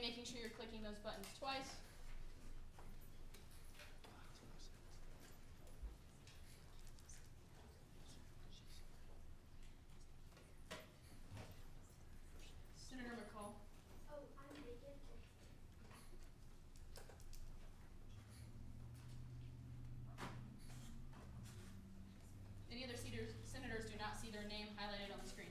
making sure you're clicking those buttons twice. Senator McCall. Oh, I'm naked. Any other senators do not see their name highlighted on the screen.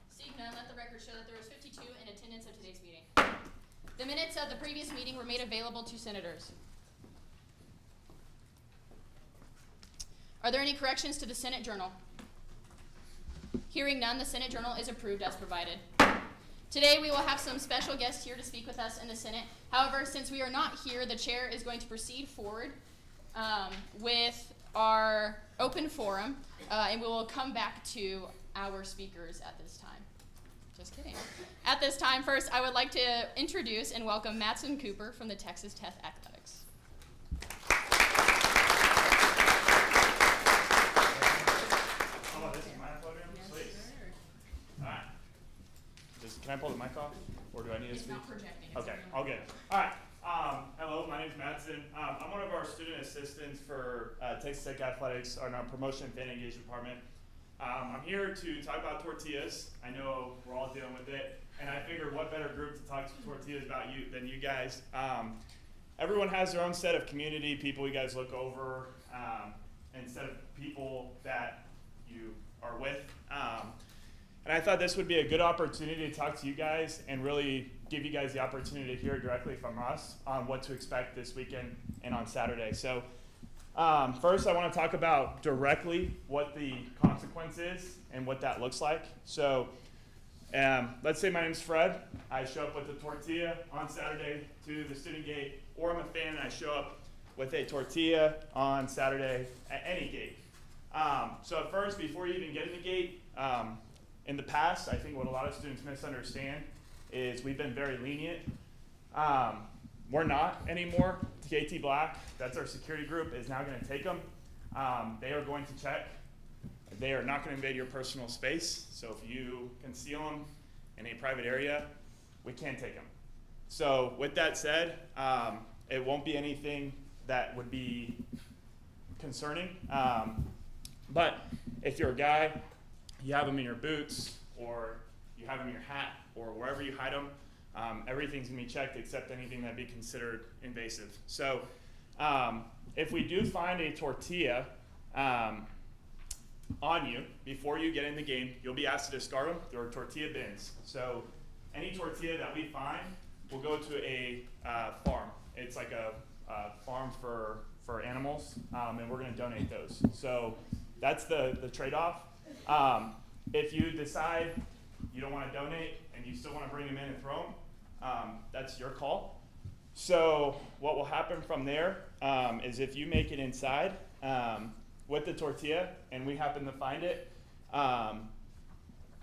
Seeing none, let the record show that there was 52 in attendance of today's meeting. The minutes of the previous meeting were made available to senators. Are there any corrections to the Senate Journal? Hearing none, the Senate Journal is approved as provided. Today we will have some special guests here to speak with us in the Senate. However, since we are not here, the chair is going to proceed forward with our open forum, and we will come back to our speakers at this time. Just kidding. At this time, first, I would like to introduce and welcome Madsen Cooper from the Texas Tech Athletics. Oh, this is my podium? Yes, Sweet. sir. All right. Can I pull the mic off, or do I need to It's speak? not projecting. It's Okay, only- all good. All right. Hello, my name is Madsen. I'm one of our student assistants for Texas Tech Athletics in our promotion and fan engagement department. I'm here to talk about tortillas. I know we're all dealing with it, and I figured what better group to talk to tortillas about than you guys. Everyone has their own set of community people you guys look over, and set of people that you are with. And I thought this would be a good opportunity to talk to you guys and really give you guys the opportunity to hear directly from us on what to expect this weekend and on Saturday. So first, I want to talk about directly what the consequence is and what that looks like. So let's say my name's Fred. I show up with a tortilla on Saturday to the student gate, or I'm a fan and I show up with a tortilla on Saturday at any gate. So at first, before you even get in the gate, in the past, I think what a lot of students misunderstand is we've been very lenient. We're not anymore. KT Black, that's our security group, is now going to take them. They are going to check. They are not going to invade your personal space. So if you conceal them in a private area, we can't take them. So with that said, it won't be anything that would be concerning. But if you're a guy, you have them in your boots, or you have them in your hat, or wherever you hide them, everything's going to be checked except anything that'd be considered invasive. So if we do find a tortilla on you before you get in the game, you'll be asked to discard them. There are tortilla bins. So any tortilla that we find will go to a farm. It's like a farm for animals, and we're going to donate those. So that's the trade-off. If you decide you don't want to donate and you still want to bring them in and throw them, that's your call. So what will happen from there is if you make it inside with the tortilla and we happen to find it,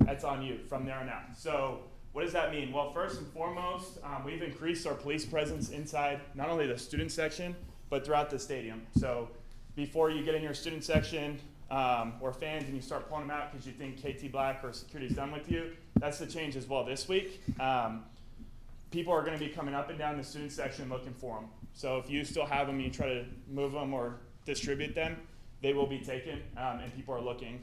that's on you from there on out. So what does that mean? Well, first and foremost, we've increased our police presence inside not only the student section, but throughout the stadium. So before you get in your student section, or fans, and you start pulling them out because you think KT Black or security's done with you, that's the change as well this week. People are going to be coming up and down the student section looking for them. So if you still have them and you try to move them or distribute them, they will be taken, and people are looking.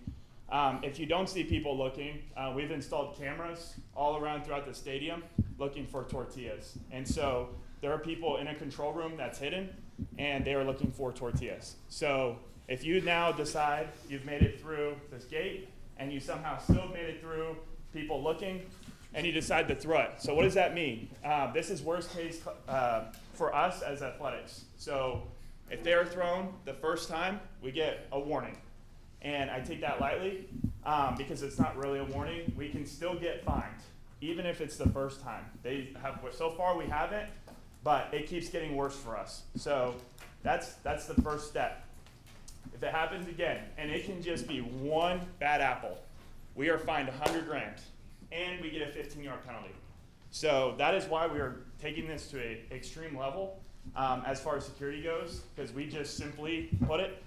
If you don't see people looking, we've installed cameras all around throughout the stadium looking for tortillas. And so there are people in a control room that's hidden, and they are looking for tortillas. So if you now decide you've made it through this gate and you somehow still made it through people looking and you decide to throw it. So what does that mean? This is worst case for us as athletics. So if they are thrown the first time, we get a warning. And I take that lightly because it's not really a warning. We can still get fined, even if it's the first time. So far we haven't, but it keeps getting worse for us. So that's the first step. If it happens again, and it can just be one bad apple, we are fined $100,000, and we get a 15-yard penalty. So that is why we are taking this to an extreme level as far as security goes, because we just simply put it.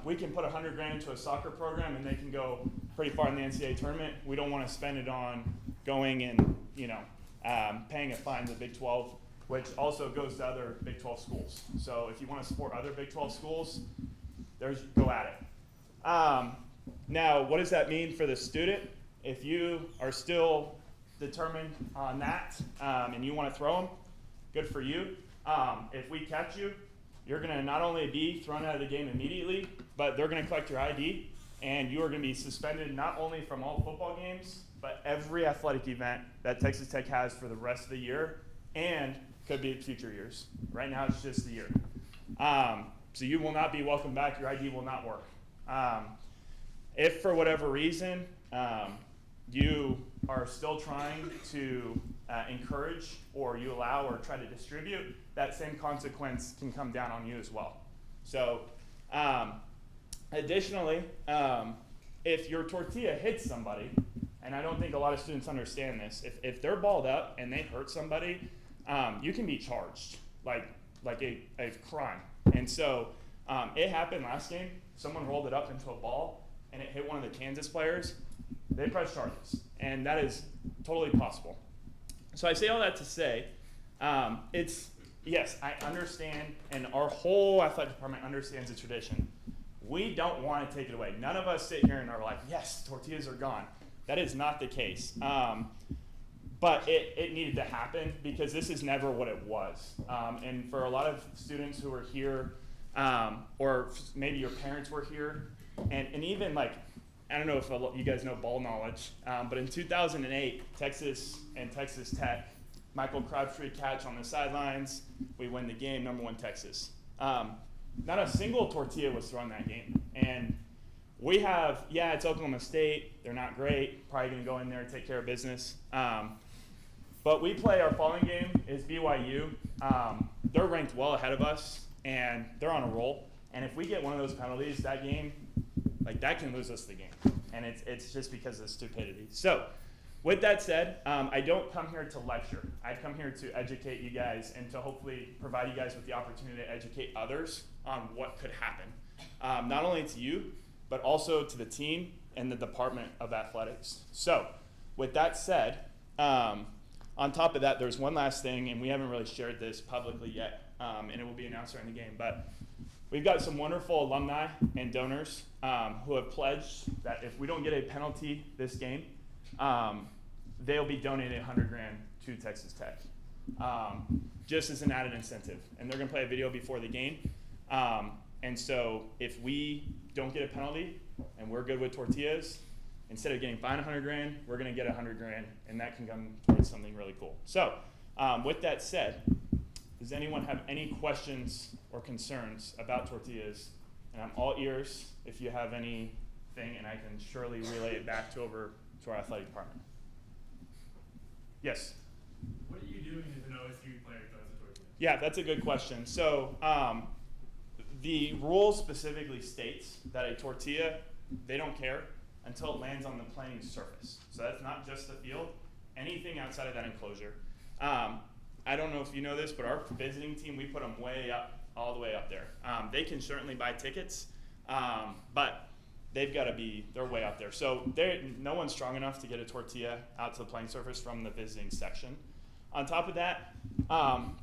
We can put $100,000 into a soccer program, and they can go pretty far in the NCAA tournament. We don't want to spend it on going and, paying a fine to the Big 12, which also goes to other Big 12 schools. So if you want to support other Big 12 schools, go at it. Now, what does that mean for the student? If you are still determined on that and you want to throw them, good for you. If we catch you, you're going to not only be thrown out of the game immediately, but they're going to collect your ID, and you are going to be suspended not only from all football games, but every athletic event that Texas Tech has for the rest of the year, and could be future years. Right now, it's just the year. So you will not be welcome back. Your ID will not work. If for whatever reason you are still trying to encourage, or you allow or try to distribute, that same consequence can come down on you as well. So additionally, if your tortilla hits somebody, and I don't think a lot of students understand this, if they're balled up and they hurt somebody, you can be charged like a crime. And so it happened last game. Someone rolled it up into a ball and it hit one of the Kansas players. They pressed charges, and that is totally possible. So I say all that to say, yes, I understand, and our whole athletic department understands the tradition. We don't want to take it away. None of us sit here and are like, yes, tortillas are gone. That is not the case. But it needed to happen, because this is never what it was. And for a lot of students who are here, or maybe your parents were here, and even like, I don't know if you guys know ball knowledge, but in 2008, Texas and Texas Tech, Michael Crabtree catch on the sidelines, we win the game, #1 Texas. Not a single tortilla was thrown that game. And we have, it's Oklahoma State, they're not great, probably gonna go in there and take care of business. But we play, our following game is BYU. They're ranked well ahead of us, and they're on a roll. And if we get one of those penalties that game, that can lose us the game. And it's just because of stupidity. So with that said, I don't come here to lecture. I come here to educate you guys and to hopefully provide you guys with the opportunity to educate others on what could happen. Not only to you, but also to the team and the Department of Athletics. So with that said, on top of that, there's one last thing, and we haven't really shared this publicly yet, and it will be announced during the game. But we've got some wonderful alumni and donors who have pledged that if we don't get a penalty this game, they'll be donating $100,000 to Texas Tech, just as an added incentive. And they're going to play a video before the game. And so if we don't get a penalty and we're good with tortillas, instead of getting fined $100,000, we're going to get $100,000, and that can come towards something really cool. So with that said, does anyone have any questions or concerns about tortillas? And I'm all ears if you have anything, and I can surely relay it back over to our athletic department. Yes? What are you doing if an OSU player throws a tortilla? Yeah, that's a good question. So the rule specifically states that a tortilla, they don't care until it lands on the playing surface. So that's not just the field, anything outside of that enclosure. I don't know if you know this, but our visiting team, we put them way up, all the way up there. They can certainly buy tickets, but they've got to they're way up there. So no one's strong enough to get a tortilla out to the playing surface from the visiting section. On top of that,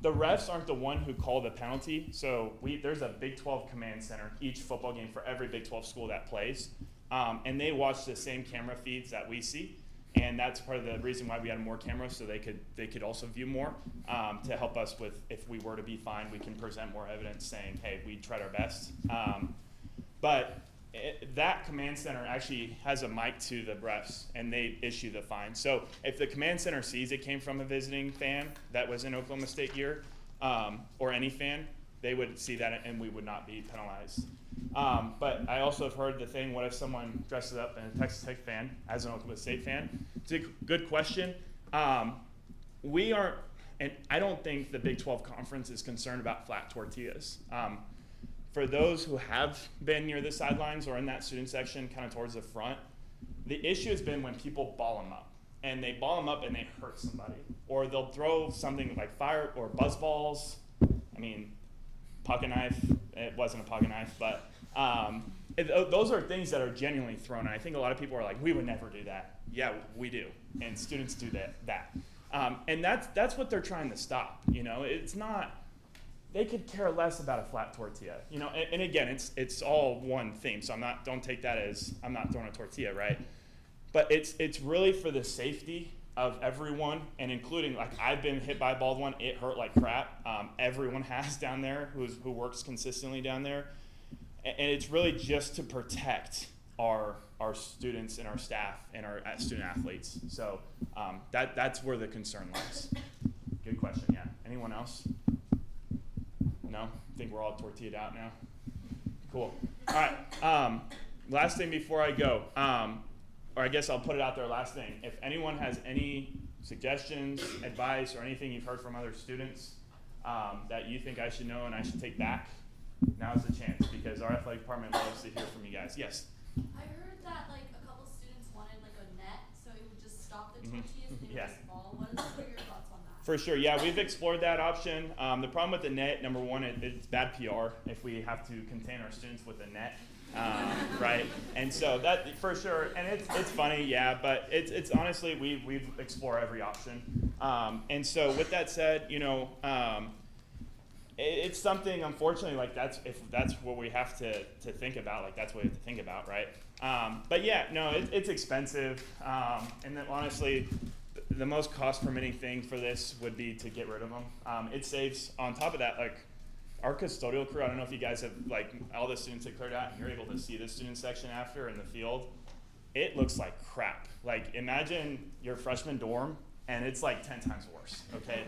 the refs aren't the one who call the penalty. So there's a Big 12 command center each football game for every Big 12 school that plays. And they watch the same camera feeds that we see. And that's part of the reason why we had more cameras, so they could also view more to help us with, if we were to be fined, we can present more evidence saying, hey, we tried our best. But that command center actually has a mic to the refs, and they issue the fine. So if the command center sees it came from a visiting fan that was in Oklahoma State gear, or any fan, they would see that and we would not be penalized. But I also have heard the thing, what if someone dresses up in a Texas Tech fan as an Oklahoma State fan? It's a good question. We aren't, and I don't think the Big 12 Conference is concerned about flat tortillas. For those who have been near the sidelines or in that student section kind of towards the front, the issue has been when people ball them up. And they ball them up and they hurt somebody. Or they'll throw something like fire or buzz balls. I mean, pocket knife, it wasn't a pocket knife, but those are things that are genuinely thrown. And I think a lot of people are like, we would never do that. Yeah, we do. And students do that. And that's what they're trying to stop. It's not, they could care less about a flat tortilla. And again, it's all one theme. So don't take that as I'm not throwing a tortilla, right? But it's really for the safety of everyone, and including, like, I've been hit by a bald one. It hurt like crap. Everyone has down there who works consistently down there. And it's really just to protect our students and our staff and our student athletes. So that's where the concern lies. Good question, yeah. Anyone else? No? I think we're all tortilled out now. Cool. All right. Last thing before I go, or I guess I'll put it out there, last thing. If anyone has any suggestions, advice, or anything you've heard from other students that you think I should know and I should take back, now's the chance, because our athletic department loves to hear from you guys. Yes? I heard that a couple students wanted a net, so it would just stop the tortillas and they would Yeah. just fall. What are your thoughts on that? For sure, yeah, we've explored that option. The problem with the net, number one, it's bad PR if we have to contain our students with a net, right? And so that, for sure, and it's funny, yeah, but it's honestly, we've explored every option. And so with that said, it's something, unfortunately, if that's what we have to think about, that's what we have to think about, right? But yeah, no, it's expensive, and then honestly, the most cost permitting thing for this would be to get rid of them. It saves, on top of that, our custodial crew. I don't know if you guys have, all the students have cleared out and you're able to see the student section after in the field. It looks like crap. Imagine your freshman dorm and it's 10 times worse, okay?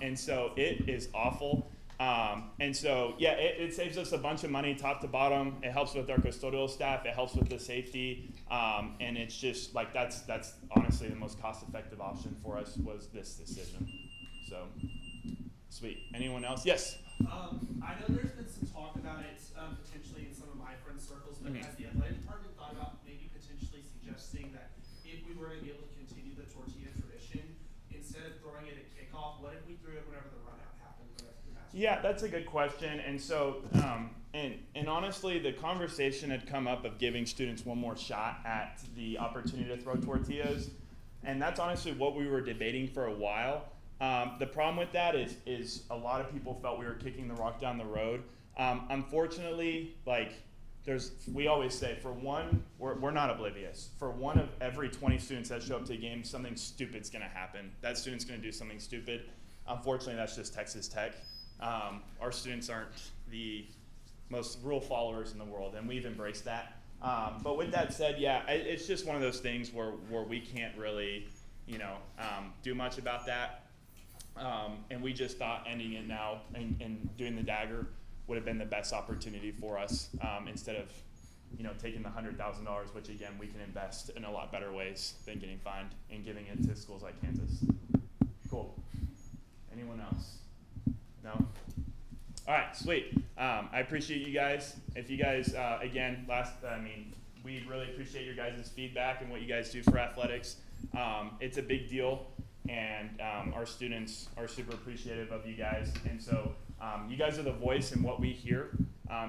And so it is awful. And so, yeah, it saves us a bunch of money top to bottom. It helps with our custodial staff. It helps with the safety. And it's just that's honestly the most cost-effective option for us was this decision. So, sweet. Anyone else? Yes? I know there's been some talk about it potentially in some of my friends' circles, but has the athletic department thought about maybe potentially suggesting that if we were to be able to continue the tortilla tradition, instead of throwing it at kickoff, what if we threw it whenever the run-out happened? Yeah, that's a good question. And so, and honestly, the conversation had come up of giving students one more shot at the opportunity to throw tortillas. And that's honestly what we were debating for a while. The problem with that is a lot of people felt we were kicking the rock down the road. Unfortunately, we always say, for one, we're not oblivious. For one of every 20 students that show up to a game, something stupid's gonna happen. That student's gonna do something stupid. Unfortunately, that's just Texas Tech. Our students aren't the most rule followers in the world, and we've embraced that. But with that said, yeah, it's just one of those things where we can't really, do much about that. And we just thought ending it now and doing the dagger would have been the best opportunity for us, instead of, taking the $100,000, which again we can invest in a lot better ways than getting fined and giving it to schools like Kansas. Cool. Anyone else? No? All right, sweet. I appreciate you guys. If you guys, again, we really appreciate your guys' feedback and what you guys do for athletics. It's a big deal, and our students are super appreciative of you guys. And so you guys are the voice in what we hear,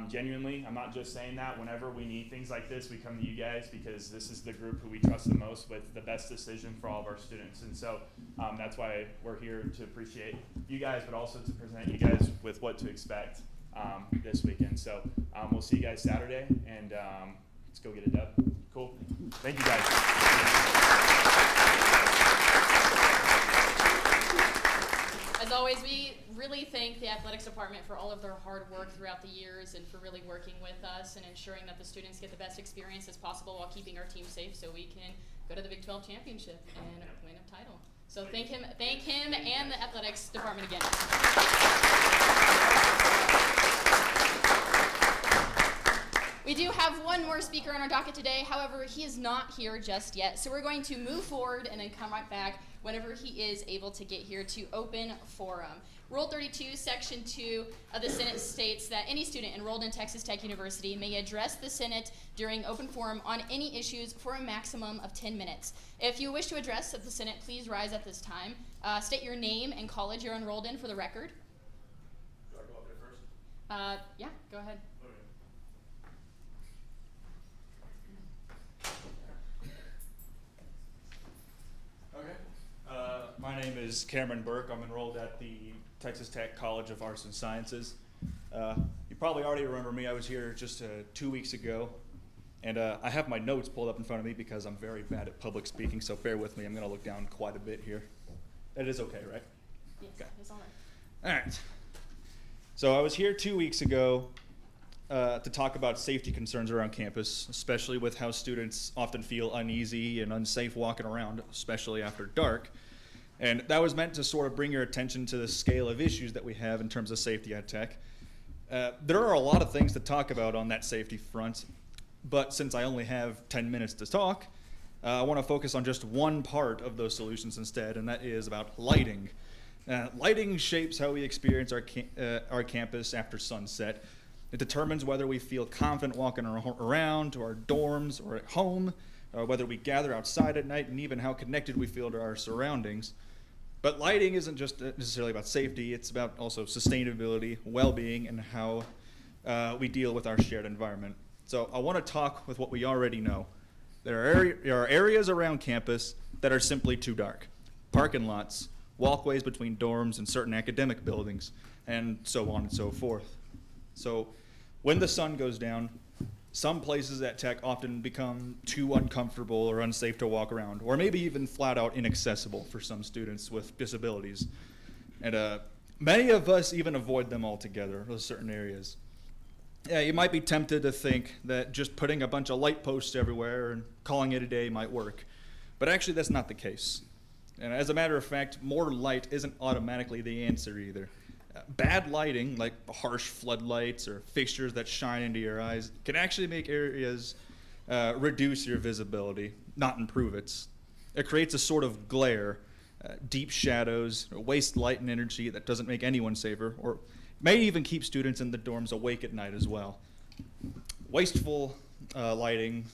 genuinely. I'm not just saying that. Whenever we need things like this, we come to you guys because this is the group who we trust the most with the best decision for all of our students. And so that's why we're here to appreciate you guys, but also to present you guys with what to expect this weekend. So we'll see you guys Saturday, and let's go get a dub. Cool. Thank you guys. As always, we really thank the athletics department for all of their hard work throughout the years and for really working with us and ensuring that the students get the best experience as possible while keeping our team safe so we can go to the Big 12 championship and win a title. So thank him and the athletics department again. We do have one more speaker on our docket today. However, he is not here just yet. So we're going to move forward and then come right back whenever he is able to get here to open forum. Rule 32, Section 2 of the Senate states that any student enrolled in Texas Tech University may address the Senate during open forum on any issues for a maximum of 10 minutes. If you wish to address the Senate, please rise at this time. State your name and college you're enrolled in for the record. Do I go up there first? Yeah, go ahead. My name is Cameron Burke. I'm enrolled at the Texas Tech College of Arts and Sciences. You probably already remember me. I was here just 2 weeks ago, and I have my notes pulled up in front of me because I'm very bad at public speaking, so bear with me. I'm going to look down quite a bit here. That is okay, right? Yes, Okay. it's all right. All right. So I was here 2 weeks ago to talk about safety concerns around campus, especially with how students often feel uneasy and unsafe walking around, especially after dark. And that was meant to sort of bring your attention to the scale of issues that we have in terms of safety at Tech. There are a lot of things to talk about on that safety front, but since I only have 10 minutes to talk, I want to focus on just one part of those solutions instead, and that is about lighting. Lighting shapes how we experience our campus after sunset. It determines whether we feel confident walking around to our dorms or at home, whether we gather outside at night, and even how connected we feel to our surroundings. But lighting isn't just necessarily about safety, it's about also sustainability, well-being, and how we deal with our shared environment. So I want to talk with what we already know. There are areas around campus that are simply too dark. Parking lots, walkways between dorms and certain academic buildings, and so on and so forth. So when the sun goes down, some places at Tech often become too uncomfortable or unsafe to walk around, or maybe even flat out inaccessible for some students with disabilities. And many of us even avoid them altogether, those certain areas. Yeah, you might be tempted to think that just putting a bunch of light posts everywhere and calling it a day might work. But actually that's not the case. And as a matter of fact, more light isn't automatically the answer either. Bad lighting, like harsh floodlights or fixtures that shine into your eyes, can actually make areas reduce your visibility, not improve it. It creates a sort of glare, deep shadows, waste light and energy that doesn't make anyone safer, or may even keep students in the dorms awake at night as well. Wasteful lighting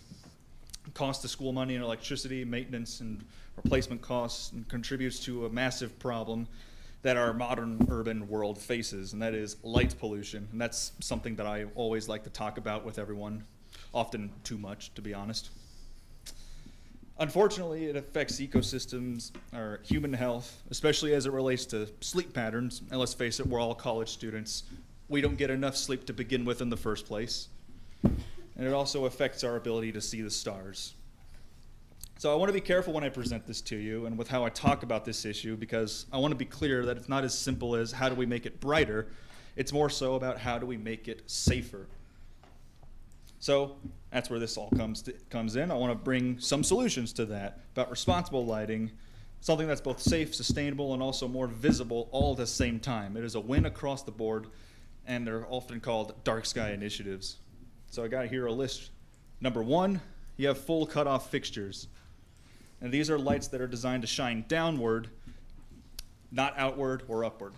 costs the school money in electricity, maintenance, and replacement costs, and contributes to a massive problem that our modern urban world faces, and that is light pollution. And that's something that I always like to talk about with everyone, often too much, to be honest. Unfortunately, it affects ecosystems, or human health, especially as it relates to sleep patterns. And let's face it, we're all college students. We don't get enough sleep to begin with in the first place. And it also affects our ability to see the stars. So I want to be careful when I present this to you and with how I talk about this issue, because I want to be clear that it's not as simple as how do we make it brighter. It's more so about how do we make it safer. So that's where this all comes in. I want to bring some solutions to that about responsible lighting, something that's both safe, sustainable, and also more visible all at the same time. It is a win across the board, and they're often called dark sky initiatives. So I got here a list. Number one, you have full cutoff fixtures. And these are lights that are designed to shine downward, not outward or upward.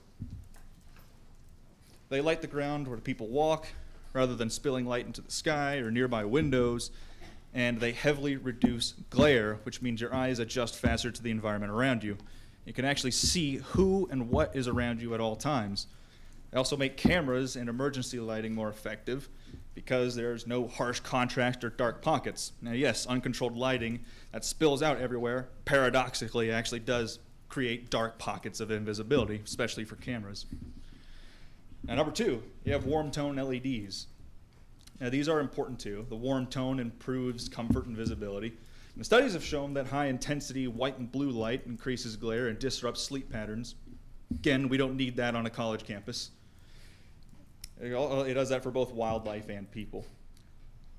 They light the ground where people walk, rather than spilling light into the sky or nearby windows, and they heavily reduce glare, which means your eyes adjust faster to the environment around you. You can actually see who and what is around you at all times. They also make cameras and emergency lighting more effective because there's no harsh contrast or dark pockets. Now yes, uncontrolled lighting that spills out everywhere, paradoxically, actually does create dark pockets of invisibility, especially for cameras. Now number two, you have warm tone LEDs. Now these are important too. The warm tone improves comfort and visibility. And studies have shown that high intensity white and blue light increases glare and disrupts sleep patterns. Again, we don't need that on a college campus. It does that for both wildlife and people.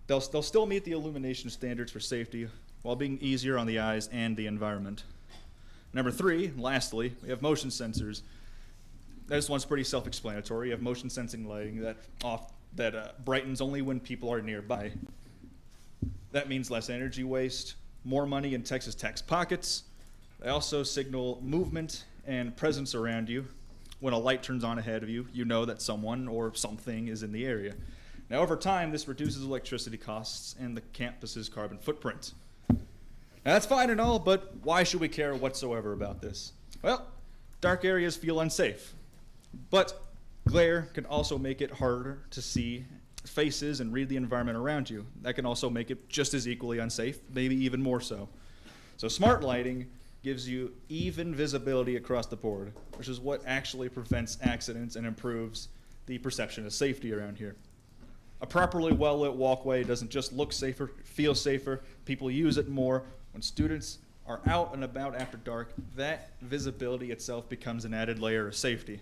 They'll still meet the illumination standards for safety while being easier on the eyes and the environment. Number three, lastly, we have motion sensors. This one's pretty self-explanatory. You have motion sensing lighting that brightens only when people are nearby. That means less energy waste, more money in Texas Tech's pockets. They also signal movement and presence around you. When a light turns on ahead of you, you know that someone or something is in the area. Now over time, this reduces electricity costs and the campus's carbon footprint. Now that's fine and all, but why should we care whatsoever about this? Well, dark areas feel unsafe, but glare can also make it harder to see faces and read the environment around you. That can also make it just as equally unsafe, maybe even more so. So smart lighting gives you even visibility across the board, which is what actually prevents accidents and improves the perception of safety around here. A properly well-lit walkway doesn't just look safer, feel safer, people use it more. When students are out and about after dark, that visibility itself becomes an added layer of safety.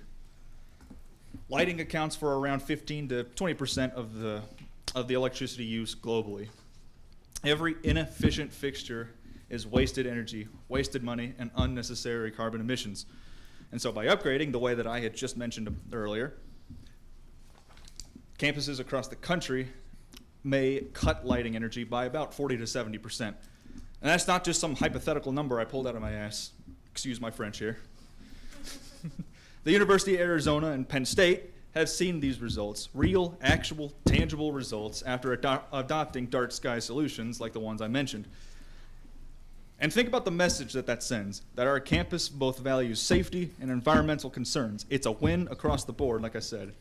Lighting accounts for around 15 to 20% of the electricity use globally. Every inefficient fixture is wasted energy, wasted money, and unnecessary carbon emissions. And so by upgrading the way that I had just mentioned earlier, campuses across the country may cut lighting energy by about 40 to 70%. And that's not just some hypothetical number I pulled out of my ass. Excuse my French here. The University of Arizona and Penn State have seen these results, real, actual, tangible results, after adopting dark sky solutions like the ones I mentioned. And think about the message that sends, that our campus both values safety and environmental concerns. It's a win across the board, like I said.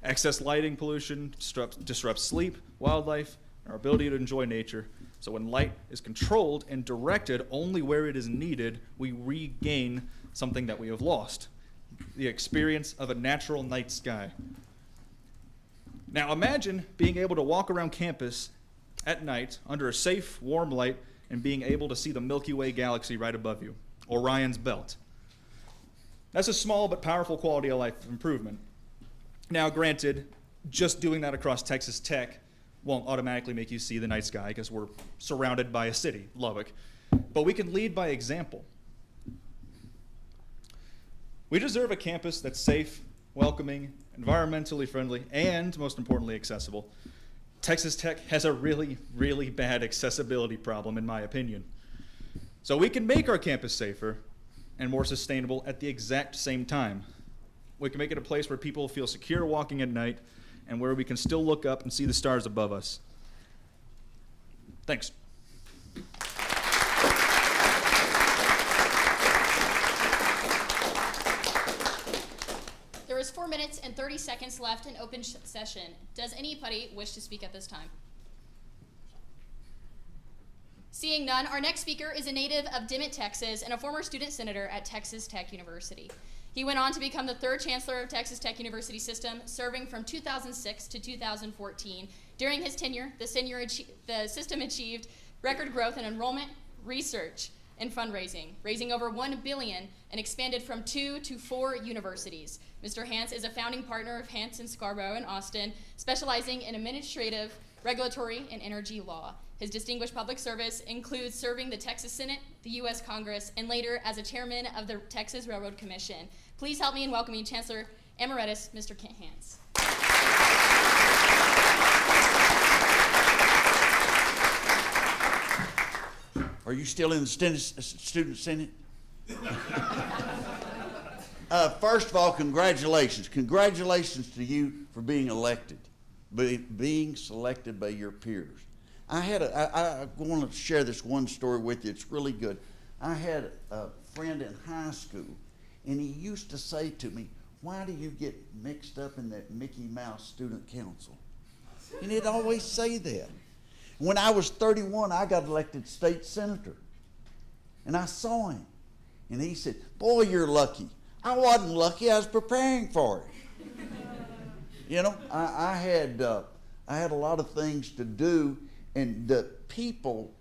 Excess lighting pollution disrupts sleep, wildlife, and our ability to enjoy nature. So when light is controlled and directed only where it is needed, we regain something that we have lost, the experience of a natural night sky. Now imagine being able to walk around campus at night under a safe, warm light and being able to see the Milky Way galaxy right above you, Orion's belt. That's a small but powerful quality of life improvement. Now granted, just doing that across Texas Tech won't automatically make you see the night sky because we're surrounded by a city, Lubbock. But we can lead by example. We deserve a campus that's safe, welcoming, environmentally friendly, and most importantly, accessible. Texas Tech has a really, really bad accessibility problem, in my opinion. So we can make our campus safer and more sustainable at the exact same time. We can make it a place where people feel secure walking at night and where we can still look up and see the stars above us. Thanks. There is 4 minutes and 30 seconds left in open session. Does anybody wish to speak at this time? Seeing none, our next speaker is a native of Dimmitt, Texas, and a former student senator at Texas Tech University. He went on to become the third chancellor of Texas Tech University system, serving from 2006 to 2014. During his tenure, the system achieved record growth in enrollment, research, and fundraising, raising over $1 billion and expanded from 2 to 4 universities. Mr. Hance is a founding partner of Hance & Scarborough in Austin, specializing in administrative, regulatory, and energy law. His distinguished public service includes serving the Texas Senate, the U.S. Congress, and later as a chairman of the Texas Railroad Commission. Please help me in welcoming Chancellor Emeritus, Mr. Kent Hance. Are you still in the student senate? First of all, congratulations. Congratulations to you for being elected, being selected by your peers. I want to share this one story with you. It's really good. I had a friend in high school, and he used to say to me, "Why do you get mixed up in that Mickey Mouse Student Council?" And he'd always say that. When I was 31, I got elected state senator. And I saw him. And he said, "Boy, you're lucky." I wasn't lucky. I was preparing for it. You know, I had a lot of things to do, and the people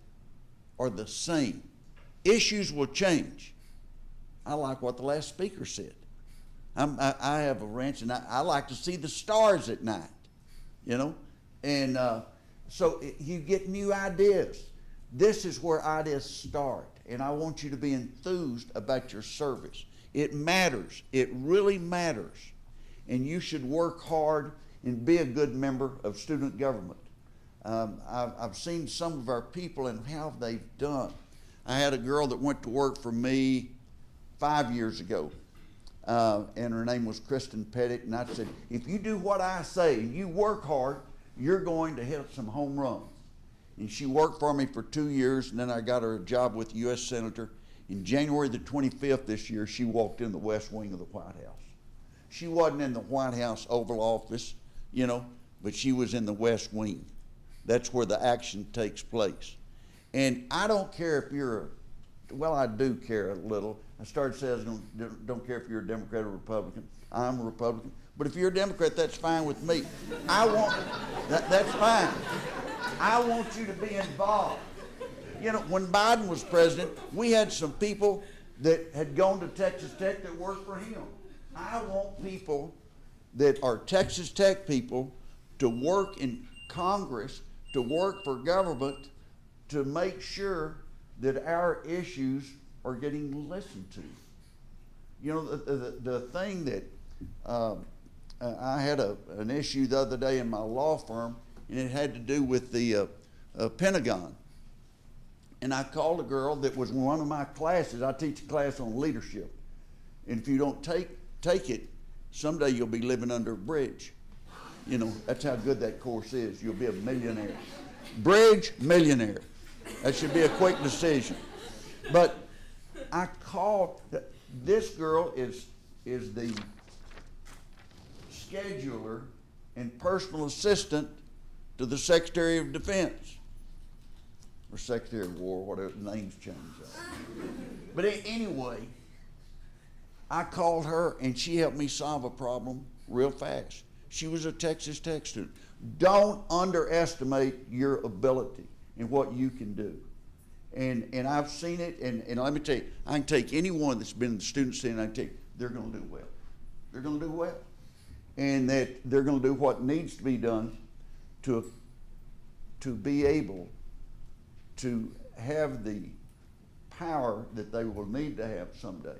are the same. Issues will change. I like what the last speaker said. I have a ranch, and I like to see the stars at night, you know. And so you get new ideas. This is where ideas start, and I want you to be enthused about your service. It matters. It really matters. And you should work hard and be a good member of student government. I've seen some of our people and how they've done. I had a girl that went to work for me 5 years ago, and her name was Kristen Pettit, and I said, "If you do what I say and you work hard, you're going to hit some home runs." And she worked for me for 2 years, and then I got her a job with the U.S. Senator. In January the 25th this year, she walked in the West Wing of the White House. She wasn't in the White House Oval Office, you know, but she was in the West Wing. That's where the action takes place. And I don't care if you're a well, I do care a little. I started saying I don't care if you're a Democrat or Republican. I'm a Republican. But if you're a Democrat, that's fine with me. That's fine. I want you to be involved. You know, when Biden was president, we had some people that had gone to Texas Tech that worked for him. I want people that are Texas Tech people to work in Congress, to work for government, to make sure that our issues are getting listened to. You know, the thing that I had an issue the other day in my law firm, and it had to do with the Pentagon. And I called a girl that was in one of my classes. I teach a class on leadership. And if you don't take it, someday you'll be living under a bridge. You know, that's how good that course is. You'll be a millionaire. Bridge, millionaire. That should be a quick decision. But I called, this girl is the scheduler and personal assistant to the Secretary of Defense. Or Secretary of War, whatever, the names change. But anyway, I called her and she helped me solve a problem real fast. She was a Texas Tech student. Don't underestimate your ability and what you can do. And I've seen it, and let me tell you, I can take anyone that's been in the student senate and I can tell you, they're going to do well. They're going to do well. And that they're going to do what needs to be done to be able to have the power that they will need to have someday.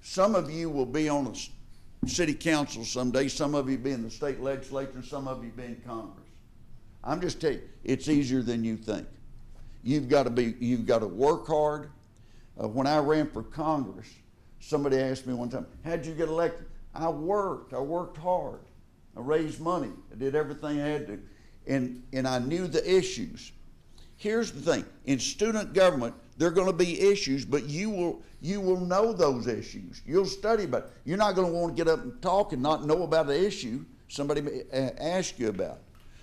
Some of you will be on a city council someday, some of you be in the state legislature, and some of you be in Congress. I'm just telling you, it's easier than you think. You've got to work hard. When I ran for Congress, somebody asked me one time, how'd you get elected? I worked hard. I raised money. I did everything I had to. And I knew the issues. Here's the thing, in student government, there are going to be issues, but you will know those issues. You'll study about it. You're not going to want to get up and talk and not know about the issue somebody may ask you about.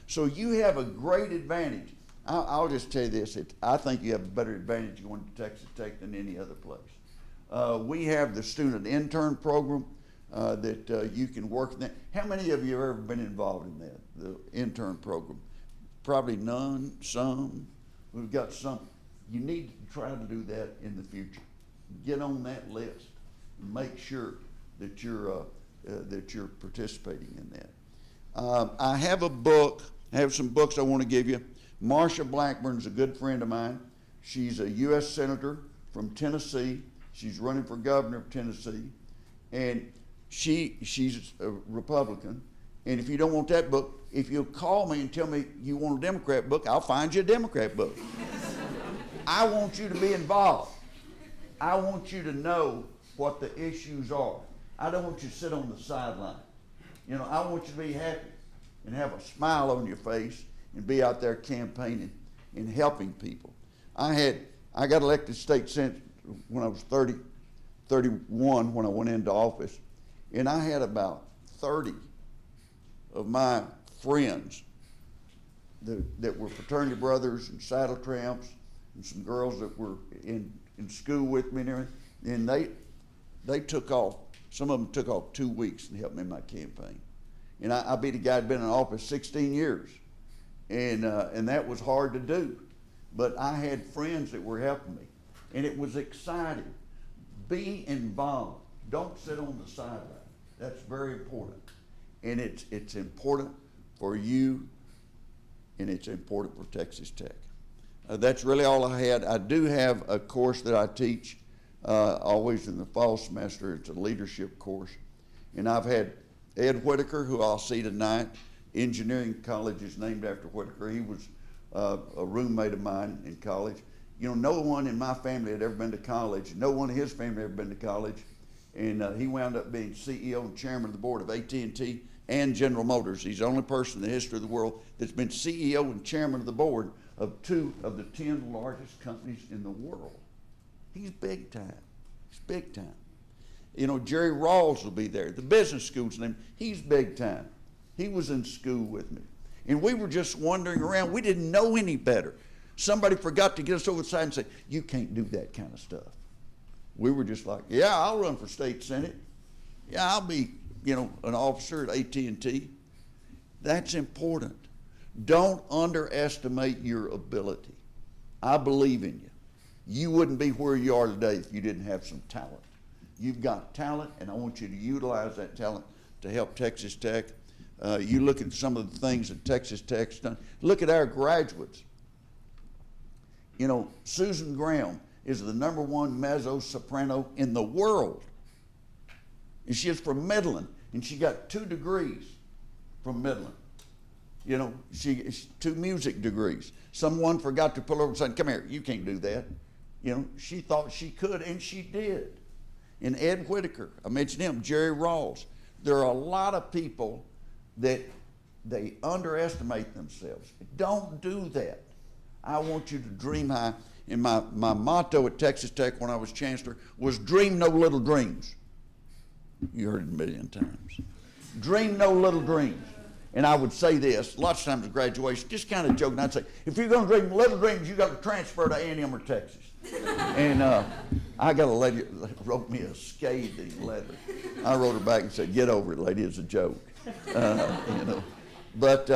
So you have a great advantage. I'll just tell you this, I think you have a better advantage going to Texas Tech than any other place. We have the student intern program that you can work in that. How many of you have ever been involved in that, the intern program? Probably none, some. We've got some. You need to try to do that in the future. Get on that list and make sure that you're participating in that. I have a book. I have some books I want to give you. Marsha Blackburn's a good friend of mine. She's a U.S. Senator from Tennessee. She's running for governor of Tennessee. And she's a Republican. And if you don't want that book, if you'll call me and tell me you want a Democrat book, I'll find you a Democrat book. I want you to be involved. I want you to know what the issues are. I don't want you to sit on the sideline. You know, I want you to be happy and have a smile on your face and be out there campaigning and helping people. I got elected state senate when I was 31 when I went into office, and I had about 30 of my friends that were fraternity brothers and saddle tramps, and some girls that were in school with me and everything, and they took off. Some of them took off 2 weeks and helped me in my campaign. And I beat a guy who'd been in office 16 years, and that was hard to do. But I had friends that were helping me, and it was exciting. Be involved. Don't sit on the sideline. That's very important. And it's important for you, and it's important for Texas Tech. That's really all I had. I do have a course that I teach always in the fall semester. It's a leadership course. And I've had Ed Whitaker, who I'll see tonight. Engineering college is named after Whitaker. He was a roommate of mine in college. You know, no one in my family had ever been to college. No one in his family had ever been to college. And he wound up being CEO and chairman of the board of AT&T and General Motors. He's the only person in the history of the world that's been CEO and chairman of the board of 2 of the 10 largest companies in the world. He's big time. He's big time. You know, Jerry Rawls will be there. The business school's name, he's big time. He was in school with me. And we were just wandering around. We didn't know any better. Somebody forgot to get us over the side and say, you can't do that kind of stuff. We were just like, yeah, I'll run for state senate. Yeah, I'll be, an officer at AT&T. That's important. Don't underestimate your ability. I believe in you. You wouldn't be where you are today if you didn't have some talent. You've got talent, and I want you to utilize that talent to help Texas Tech. You look at some of the things that Texas Tech's done. Look at our graduates. Susan Graham is the #1 mezzo-soprano in the world. And she is from Midland, and she got 2 degrees from Midland. She 2 music degrees. Someone forgot to pull over and say, come here, you can't do that. She thought she could, and she did. And Ed Whitaker, I mentioned him, Jerry Rawls. There are a lot of people that they underestimate themselves. Don't do that. I want you to dream high. And my motto at Texas Tech when I was chancellor was dream no little dreams. You heard it a million times. Dream no little dreams. And I would say this, lots of times at graduation, just kind of joking, I'd say, if you're going to dream little dreams, you got to transfer to A&M or Texas. And I got a lady that wrote me a scathing letter. I wrote her back and said, get over it, lady, it's a joke. But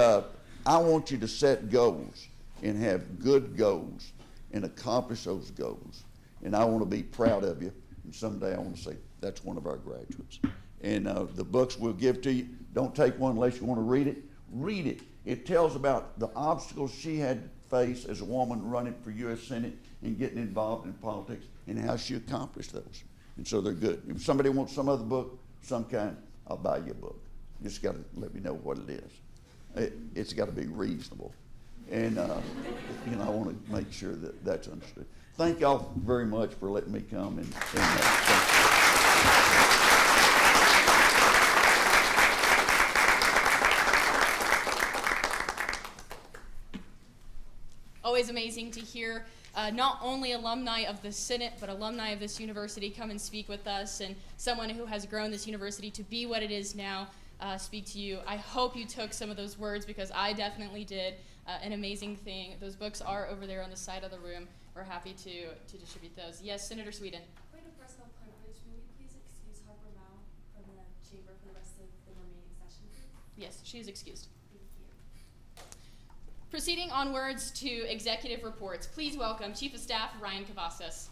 I want you to set goals and have good goals and accomplish those goals. And I want to be proud of you. And someday I want to say, that's one of our graduates. And the books we'll give to you, don't take one unless you want to read it. Read it. It tells about the obstacles she had to face as a woman running for U.S. Senate and getting involved in politics and how she accomplished those. And so they're good. If somebody wants some other book, some kind, I'll buy you a book. You just got to let me know what it is. It's got to be reasonable. And, I want to make sure that that's understood. Thank y'all very much for letting me come and Always amazing to hear not only alumni of the Senate, but alumni of this university come and speak with us, and someone who has grown this university to be what it is now speak to you. I hope you took some of those words, because I definitely did. An amazing thing. Those books are over there on the side of the room. We're happy to distribute those. Yes, Senator Sweden. Point of personal privilege, may we please excuse Harper Mao from the chamber for the rest of the remaining session, please? Yes, she is excused. Thank you. Proceeding onwards to executive reports, please welcome Chief of Staff Ryan Cavazos.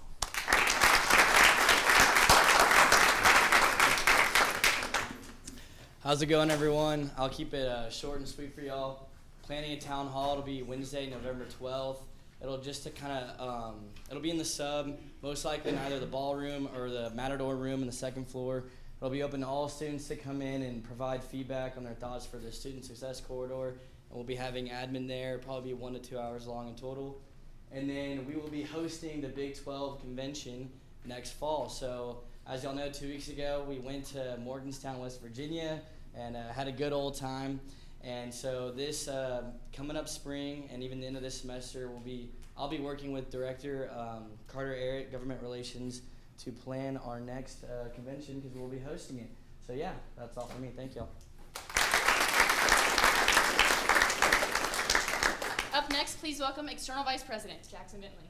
How's it going, everyone? I'll keep it short and sweet for y'all. Planning a town hall. It'll be Wednesday, November 12th. It'll just to kind of, it'll be in the sub, most likely in either the ballroom or the Matador room in the second floor. It'll be open to all students to come in and provide feedback on their thoughts for the Student Success Corridor. And we'll be having admin there, probably be 1 to 2 hours long in total. And then we will be hosting the Big 12 convention next fall. So as y'all know, 2 weeks ago, we went to Morgantown, West Virginia, and had a good old time. And so this coming up spring and even the end of this semester, I'll be working with Director Carter Eric, Government Relations, to plan our next convention, because we'll be hosting it. So yeah, that's all for me. Thank y'all. Up next, please welcome External Vice President Jackson Bentley.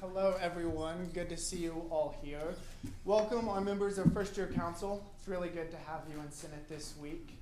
Hello, everyone. Good to see you all here. Welcome, our members of First Year Council. It's really good to have you in Senate this week.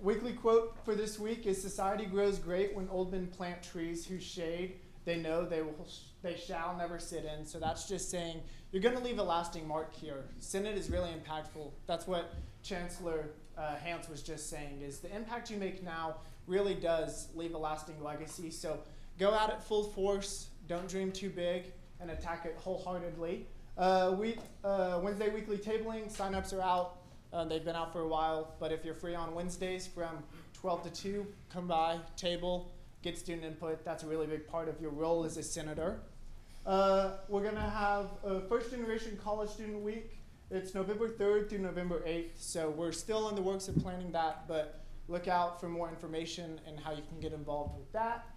Weekly quote for this week is, "Society grows great when old men plant trees whose shade they know they shall never sit in." So that's just saying you're going to leave a lasting mark here. Senate is really impactful. That's what Chancellor Hance was just saying, is the impact you make now really does leave a lasting legacy. So go at it full force. Don't dream too big, and attack it wholeheartedly. Wednesday weekly tabling, signups are out. They've been out for a while, but if you're free on Wednesdays from 12 to 2, come by, table, get student input. That's a really big part of your role as a senator. We're going to have a First Generation College Student Week. It's November 3rd through November 8th, so we're still in the works of planning that, but look out for more information and how you can get involved with that.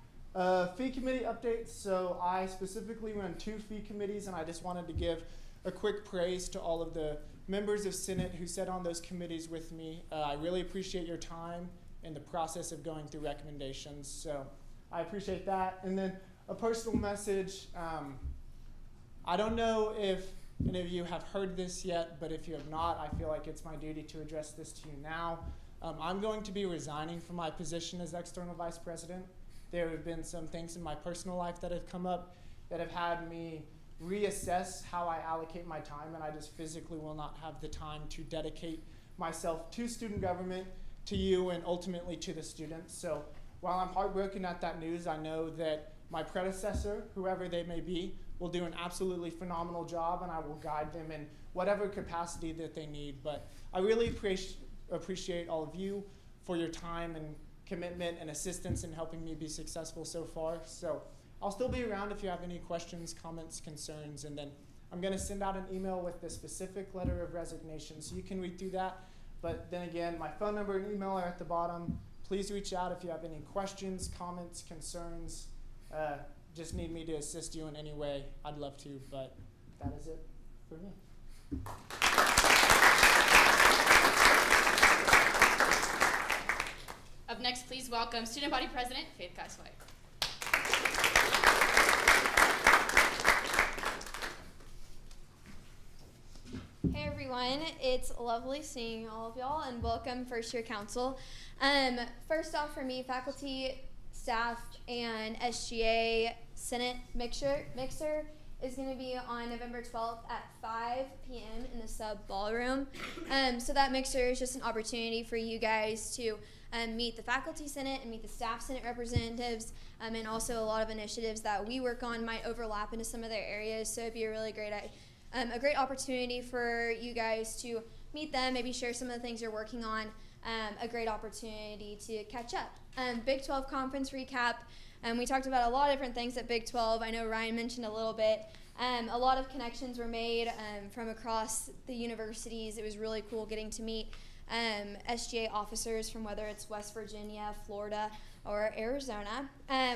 Fee committee updates. So I specifically run 2 fee committees, and I just wanted to give a quick praise to all of the members of Senate who sat on those committees with me. I really appreciate your time in the process of going through recommendations. So I appreciate that. And then a personal message. I don't know if any of you have heard this yet, but if you have not, I feel like it's my duty to address this to you now. I'm going to be resigning from my position as external vice president. There have been some things in my personal life that have come up that have had me reassess how I allocate my time, and I just physically will not have the time to dedicate myself to student government, to you, and ultimately to the students. So while I'm heartbroken at that news, I know that my predecessor, whoever they may be, will do an absolutely phenomenal job, and I will guide them in whatever capacity that they need. But I really appreciate all of you for your time and commitment and assistance in helping me be successful so far. So I'll still be around if you have any questions, comments, concerns, and then I'm going to send out an email with the specific letter of resignation so you can read through that. But then again, my phone number and email are at the bottom. Please reach out if you have any questions, comments, concerns. Just need me to assist you in any way. I'd love to, but that is it for me. Up next, please welcome Student Body President Faith Geiswhite. Hey everyone, it's lovely seeing all of y'all and welcome first year council. First off for me, faculty, staff, and SGA Senate mixer is going to be on November 12th at 5 p.m. in the sub ballroom. So that mixer is just an opportunity for you guys to meet the faculty senate and meet the staff senate representatives, and also a lot of initiatives that we work on might overlap into some of their areas. So it'd be a really great opportunity for you guys to meet them, maybe share some of the things you're working on, a great opportunity to catch up. Big 12 conference recap. We talked about a lot of different things at Big 12. I know Ryan mentioned a little bit. A lot of connections were made from across the universities. It was really cool getting to meet SGA officers from whether it's West Virginia, Florida, or Arizona.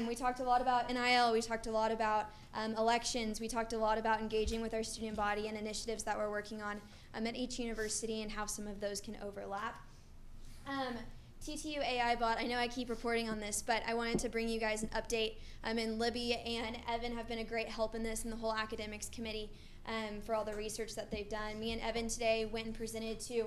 We talked a lot about NIL. We talked a lot about elections. We talked a lot about engaging with our student body and initiatives that we're working on at each university and how some of those can overlap. TTU AI bot, I know I keep reporting on this, but I wanted to bring you guys an update. And Libby and Evan have been a great help in this and the whole academics committee for all the research that they've done. Me and Evan today went and presented to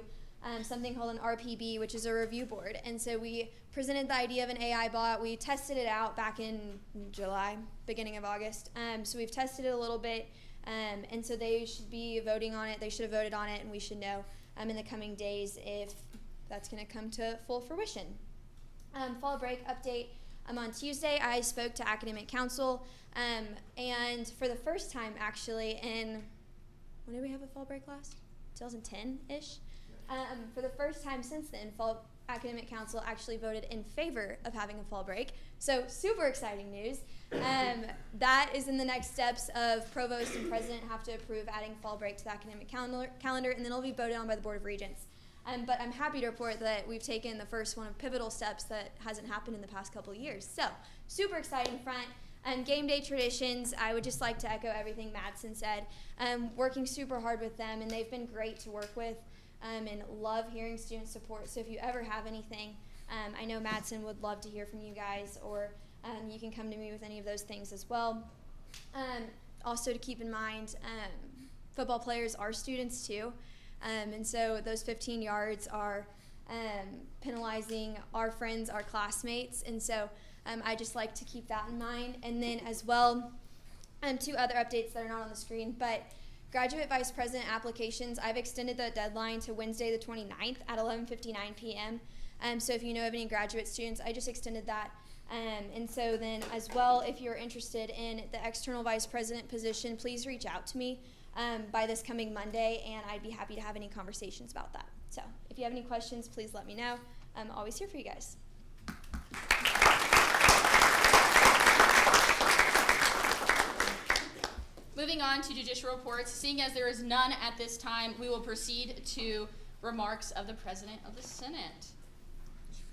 something called an RPB, which is a review board. And so we presented the idea of an AI bot. We tested it out back in July, beginning of August. So we've tested it a little bit. And so they should be voting on it. They should have voted on it, and we should know in the coming days if that's going to come to full fruition. Fall break update. On Tuesday, I spoke to Academic Council, and for the first time, actually, when did we have a fall break last? 2010-ish? For the first time since then, Fall Academic Council actually voted in favor of having a fall break. So super exciting news. That is in the next steps of Provost and President have to approve adding fall break to the academic calendar, and then it'll be voted on by the Board of Regents. But I'm happy to report that we've taken the first one of pivotal steps that hasn't happened in the past couple of years. So super exciting front. Game day traditions, I would just like to echo everything Madsen said. Working super hard with them, and they've been great to work with. And love hearing student support. So if you ever have anything, I know Madsen would love to hear from you guys, or you can come to me with any of those things as well. Also to keep in mind, football players are students too. And so those 15 yards are penalizing our friends, our classmates. And so I just like to keep that in mind. And then as well, two other updates that are not on the screen, but graduate vice president applications, I've extended the deadline to Wednesday the 29th at 11:59 p.m. So if you know of any graduate students, I just extended that. And so then as well, if you're interested in the external vice president position, please reach out to me by this coming Monday, and I'd be happy to have any conversations about that. So if you have any questions, please let me know. I'm always here for you guys. Moving on to judicial reports, seeing as there is none at this time, we will proceed to remarks of the President of the Senate.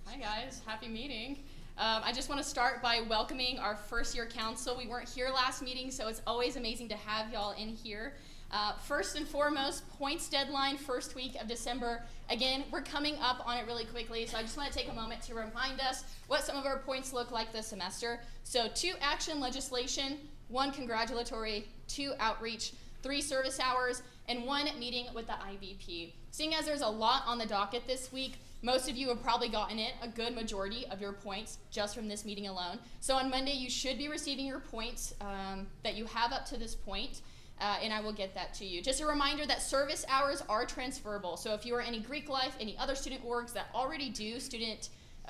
Hi guys, happy meeting. I just want to start by welcoming our first year council. We weren't here last meeting, so it's always amazing to have y'all in here. First and foremost, points deadline, first week of December. Again, we're coming up on it really quickly, so I just want to take a moment to remind us what some of our points look like this semester. So 2 action legislation, 1 congratulatory, 2 outreach, 3 service hours, and 1 meeting with the IVP. Seeing as there's a lot on the docket this week, most of you have probably gotten it, a good majority of your points just from this meeting alone. So on Monday, you should be receiving your points that you have up to this point. And I will get that to you. Just a reminder that service hours are transferable. So if you are any Greek Life, any other student orgs that already do student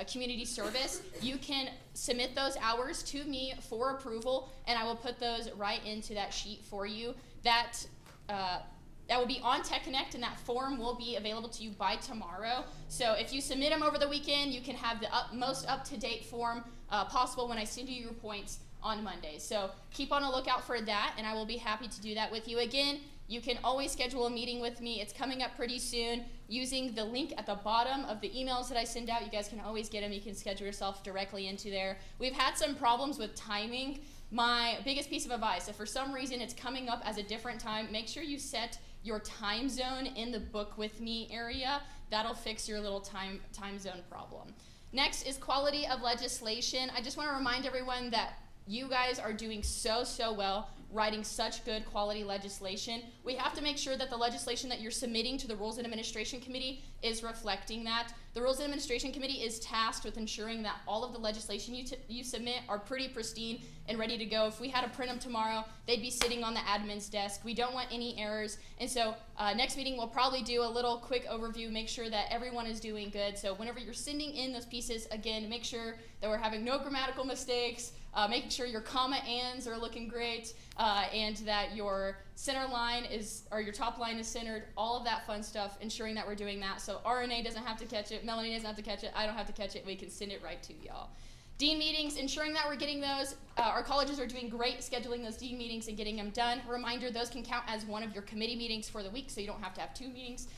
community service, you can submit those hours to me for approval, and I will put those right into that sheet for you. That will be on Tech Connect, and that form will be available to you by tomorrow. So if you submit them over the weekend, you can have the most up-to-date form possible when I send you your points on Monday. So keep on a lookout for that, and I will be happy to do that with you. Again, you can always schedule a meeting with me. It's coming up pretty soon using the link at the bottom of the emails that I send out. You guys can always get them. You can schedule yourself directly into there. We've had some problems with timing. My biggest piece of advice, if for some reason it's coming up as a different time, make sure you set your time zone in the book with me area. That'll fix your little time zone problem. Next is quality of legislation. I just want to remind everyone that you guys are doing so well, writing such good quality legislation. We have to make sure that the legislation that you're submitting to the Rules and Administration Committee is reflecting that. The Rules and Administration Committee is tasked with ensuring that all of the legislation you submit are pretty pristine and ready to go. If we had to print them tomorrow, they'd be sitting on the admin's desk. We don't want any errors. And so next meeting, we'll probably do a little quick overview, make sure that everyone is doing good. So whenever you're sending in those pieces, again, make sure that we're having no grammatical mistakes, making sure your comma ands are looking great, and that your center line or your top line is centered, all of that fun stuff, ensuring that we're doing that. So RNA doesn't have to catch it, Melanie doesn't have to catch it, I don't have to catch it, we can send it right to y'all. Dean meetings, ensuring that we're getting those. Our colleges are doing great scheduling those dean meetings and getting them done. Reminder, those can count as one of your committee meetings for the week, so you don't have to have 2 meetings.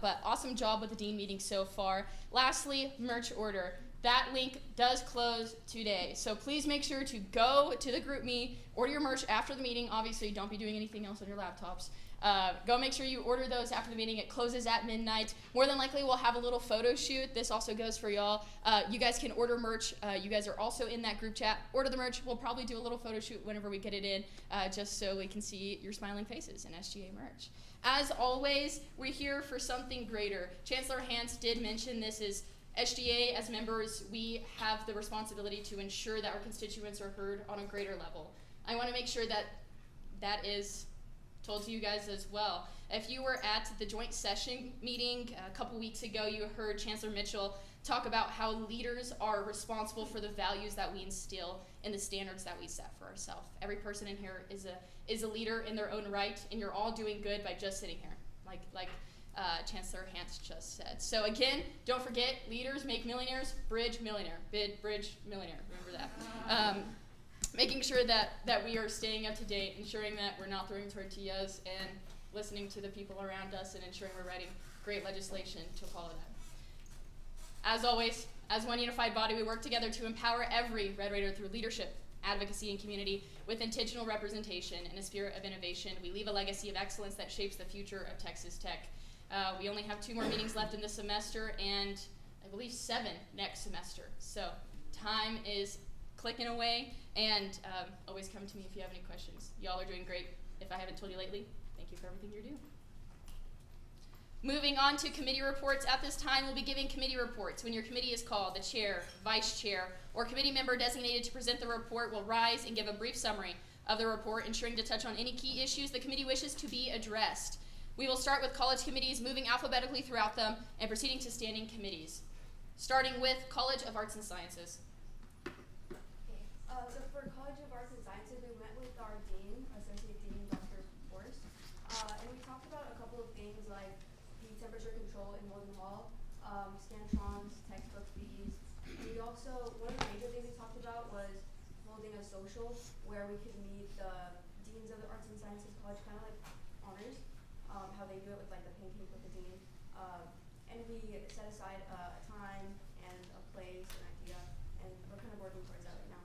But awesome job with the dean meetings so far. Lastly, merch order. That link does close today. So please make sure to go to the GroupMe, order your merch after the meeting. Obviously, don't be doing anything else on your laptops. Go make sure you order those after the meeting. It closes at midnight. More than likely, we'll have a little photo shoot. This also goes for y'all. You guys can order merch. You guys are also in that group chat. Order the merch. We'll probably do a little photo shoot whenever we get it in, just so we can see your smiling faces in SGA merch. As always, we're here for something greater. Chancellor Hance did mention this is SGA, as members, we have the responsibility to ensure that our constituents are heard on a greater level. I want to make sure that that is told to you guys as well. If you were at the joint session meeting a couple weeks ago, you heard Chancellor Mitchell talk about how leaders are responsible for the values that we instill and the standards that we set for ourselves. Every person in here is a leader in their own right, and you're all doing good by just sitting here, like Chancellor Hance just said. So again, don't forget, leaders make millionaires, bridge millionaire, bridge millionaire, remember that. Making sure that we are staying up to date, ensuring that we're not throwing tortillas, and listening to the people around us, and ensuring we're writing great legislation to follow that. As always, as one unified body, we work together to empower every Red Raider through leadership, advocacy, and community with intentional representation and a spirit of innovation. We leave a legacy of excellence that shapes the future of Texas Tech. We only have 2 more meetings left in this semester, and I believe 7 next semester. So time is clicking away, and always come to me if you have any questions. Y'all are doing great. If I haven't told you lately, thank you for everything you're doing. Moving on to committee reports. At this time, we'll be giving committee reports. When your committee is called, the chair, vice chair, or committee member designated to present the report will rise and give a brief summary of the report, ensuring to touch on any key issues the committee wishes to be addressed. We will start with college committees, moving alphabetically throughout them, and proceeding to standing committees. Starting with College of Arts and Sciences. So for College of Arts and Sciences, we met with our dean, Associate Dean Dr. Force, and we talked about a couple of things like the temperature control in Molden Hall, scantrons, textbook fees. And we also, one of the major things we talked about was holding a social where we could meet the deans of the Arts and Sciences College, kind of like honors, how they do it with like the pancake with the dean. And we set aside a time and a place, an idea, and we're kind of working towards that right now.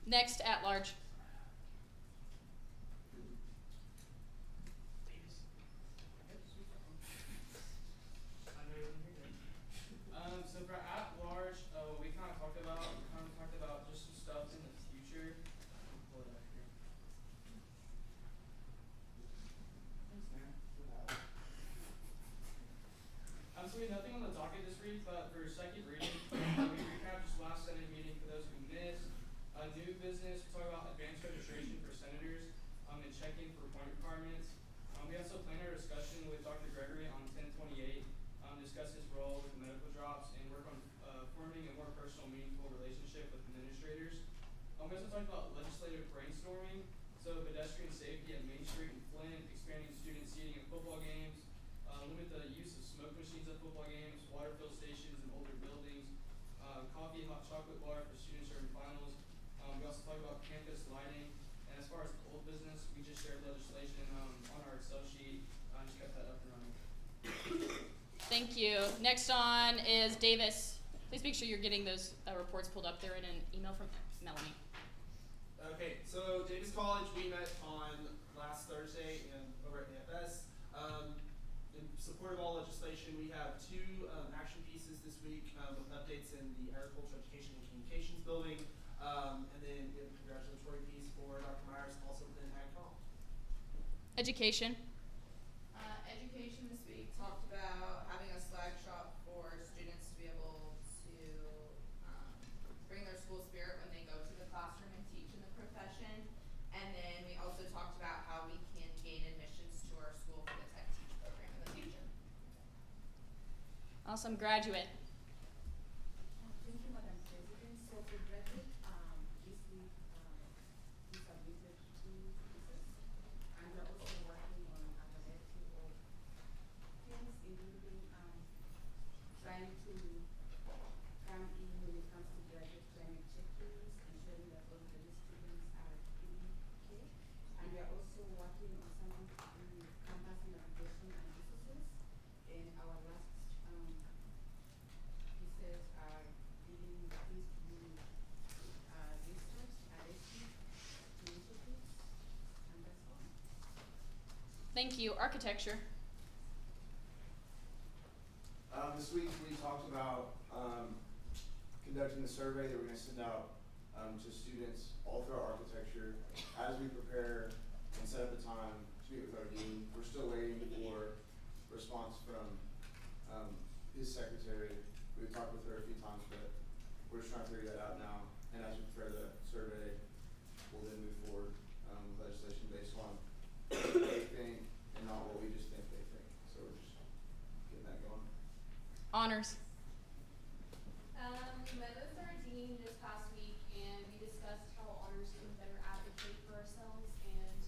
Next, at large. but for second reading, we recap this last Senate meeting for those who missed. New business, we talk about advanced registration for senators and check-in for point requirements. We also plan our discussion with Dr. Gregory on 10/28, discuss his role with the medical drops and work on forming a more personal, meaningful relationship with administrators. We also talked about legislative brainstorming, so pedestrian safety at Main Street and Flint, expanding student seating at football games, limit the use of smoke machines at football games, water fill stations in older buildings, coffee and hot chocolate bar for students during finals. We also talked about campus lighting, and as far as old business, we just shared legislation on our Excel sheet, just kept that up and running. Thank you. Next on is Davis. Please make sure you're getting those reports pulled up there in an email from Melanie. Okay, so Davis College, we met on last Thursday over at AFS. In support of all legislation, we have two action pieces this week with updates in the Agriculture, Education, and Communications building. And then we have a congratulatory piece for Dr. Myers, also within AgCom. Education. Education this week talked about having a swag shop for students to be able to bring their school spirit when they go to the classroom and teach in the profession. And then we also talked about how we can gain admissions to our school for the Tech Teach program in the future. Awesome. Graduate. Thank you, Madam President. So for graduate, this week we submitted 2 pieces, and we're also working on a variety of things, including trying to come in when it comes to graduate climate check-ins, ensuring that all the students are really okay. And we are also working on something to do with campus navigation and resources. And our last pieces are dealing with these new research, RSE, initiatives, and that's all. Thank you. Architecture. This week we talked about conducting the survey that we're going to send out to students all through our architecture as we prepare and set up a time to meet with our dean. We're still waiting for response from his secretary. We've talked with her a few times, but we're just trying to figure that out now. And as we prepare the survey, we'll then move forward with legislation based on what they think and not what we just think they think. So we're just getting that going. Honors. We met with our dean this past week, and we discussed how honors can better advocate for ourselves and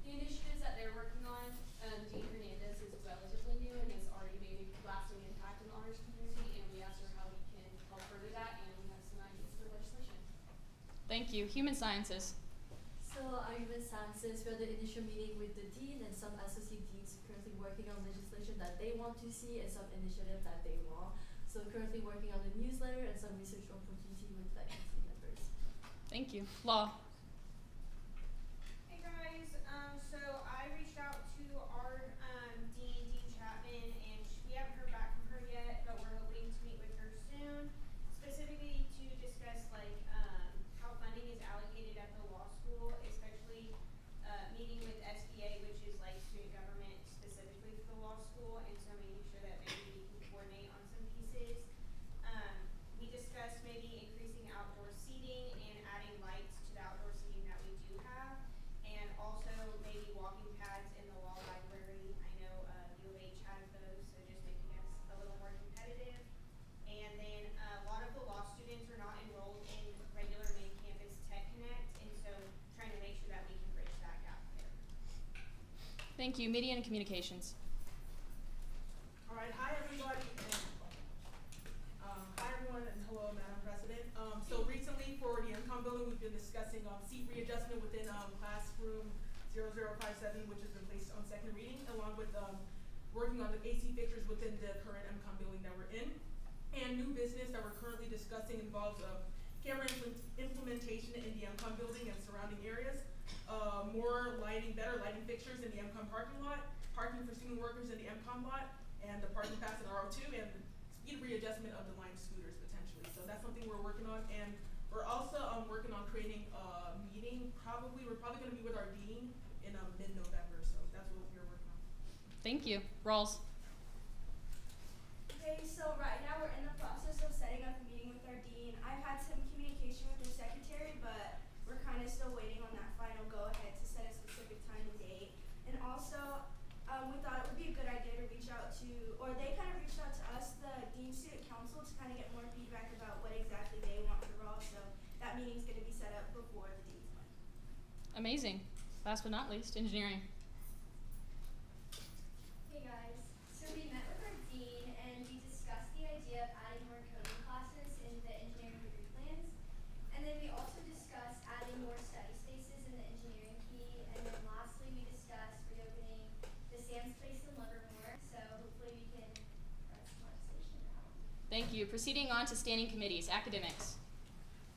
the initiatives that they're working on. Dean Hernandez is relatively new and has already made a lasting impact in the honors community, and we asked her how we can help further that, and we have some ideas for legislation. Thank you. Human sciences. So our human sciences, we had the initial meeting with the dean and some associate deans currently working on legislation that they want to see and some initiative that they want. So currently working on the newsletter and some research opportunity with faculty members. Thank you. Law. Hey guys, so I reached out to our Dean Chapman, and we haven't heard back from her yet, but we're hoping to meet with her soon, specifically to discuss how funding is allocated at the law school, especially meeting with SGA, which is like student government specifically for the law school, and so making sure that maybe we can coordinate on some pieces. We discussed maybe increasing outdoor seating and adding lights to the outdoor seating that we do have, and also maybe walking pads in the law library. I know U of H has those, so just making us a little more competitive. And then a lot of the law students are not enrolled in regular main campus Tech Connect, and so trying to make sure that we can bridge that gap there. Thank you. Media and communications. All right, hi everybody, and hello, Madam President. So recently for the MCOM building, we've been discussing seat readjustment within classroom 0057, which has been placed on second reading, along with working on the AC fixtures within the current MCOM building that we're in. And new business that we're currently discussing involves camera implementation in the MCOM building and surrounding areas, more lighting, better lighting fixtures in the MCOM parking lot, parking for student workers in the MCOM lot, and the parking pass at RO2, and speed readjustment of the line scooters potentially. So that's something we're working on, and we're also working on creating a meeting. We're probably going to meet with our dean in mid-November. So that's what we're working on. Thank you. Rawls. Okay, so right now we're in the meeting's gonna be set up before the dean's one. Amazing. Last but not least, engineering. Hey guys, so we met with our dean and we discussed the idea of adding more coding classes in the engineering degree plans. And then we also discussed adding more study spaces in the engineering key. And then lastly, we discussed reopening the Sam's Place in Livermore. So hopefully we can write some legislation out. Thank you. Proceeding on to standing committees, academics.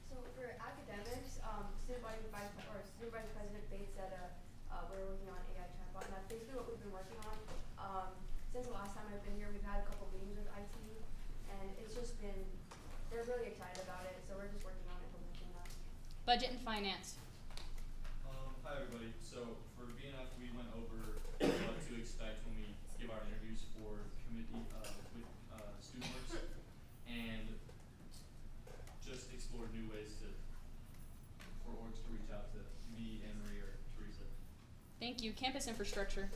So for academics, Student Vice President Bates said we're working on AI chatbot, and that's basically what we've been working on. Since the last time I've been here, we've had a couple meetings with IT, and it's just been, they're really excited about it, so we're just working on implementing that. Budget and finance. Hi everybody. So for BNF, we went over what to expect when we give our interviews for committee with StudentWorks, and just explore new ways for orgs to reach out to me, Anne Marie, or Teresa. Thank you. Campus infrastructure.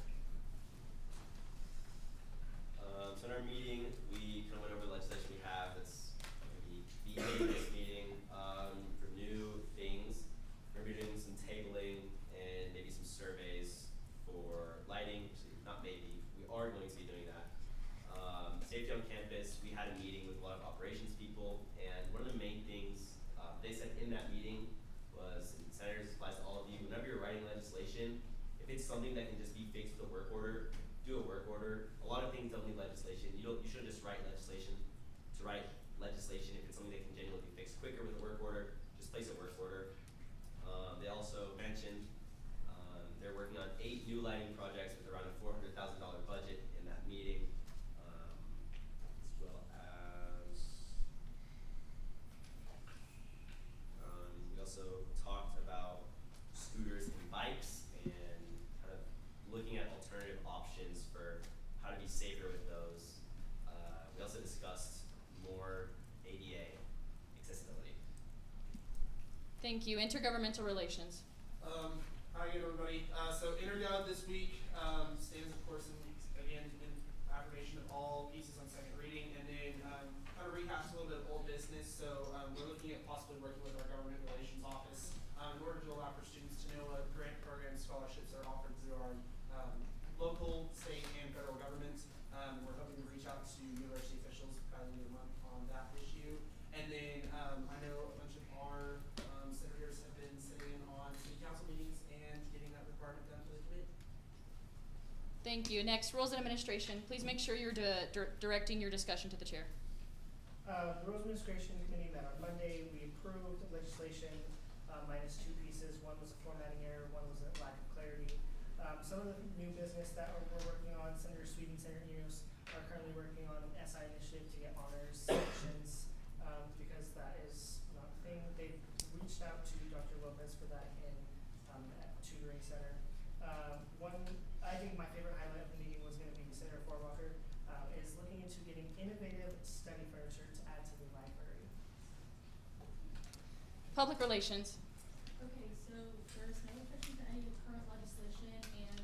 So in our meeting, we kind of went over the legislation we have that's going to be being this meeting for new things. We're going to be doing some tabling and maybe some surveys for lighting. Not maybe, we are going to be doing that. Safety on campus, we had a meeting with a lot of operations people, and one of the main things they said in that meeting was, and senators, applies to all of you, whenever you're writing legislation, if it's something that can just be fixed with a work order, do a work order. A lot of things don't need legislation. You shouldn't just write legislation to write legislation. If it's something that can genuinely be fixed quicker with a work order, just place a work order. They also mentioned they're working on 8 new lighting projects with around a $400,000 budget in that meeting, as well as we also talked about scooters and bikes and kind of looking at alternative options for how to be safer with those. We also discussed more ADA accessibility. Thank you. Intergovernmental relations. Hi again, everybody. So Intergov this week stands, of course, in affirmation of all pieces on second reading, and then kind of rehash a little bit of old business. So we're looking at possibly working with our government relations office in order to allow for students to know what grant programs, scholarships are offered through our local, state, and federal governments. We're hoping to reach out to university officials by the end of the month on that issue. And then I know a bunch of our senators have been sitting in on city council meetings and getting that requirement done for the committee. Thank you. Next, rules and administration. Please make sure you're directing your discussion to the chair. The Rules Administration Committee met on Monday. We approved legislation minus 2 pieces. One was a formatting error, one was a lack of clarity. Some of the new business that we're working on, Senator Sweet and Senator Enos are currently working on an SI initiative to get honors sections because that is not a thing. They've reached out to Dr. Lopez for that in at Tutoring Center. I think my favorite highlight of the meeting was going to be Senator Forwalker is looking into getting innovative study furniture to add to the library. Public relations. Okay, so there's no objection to any of the current legislation and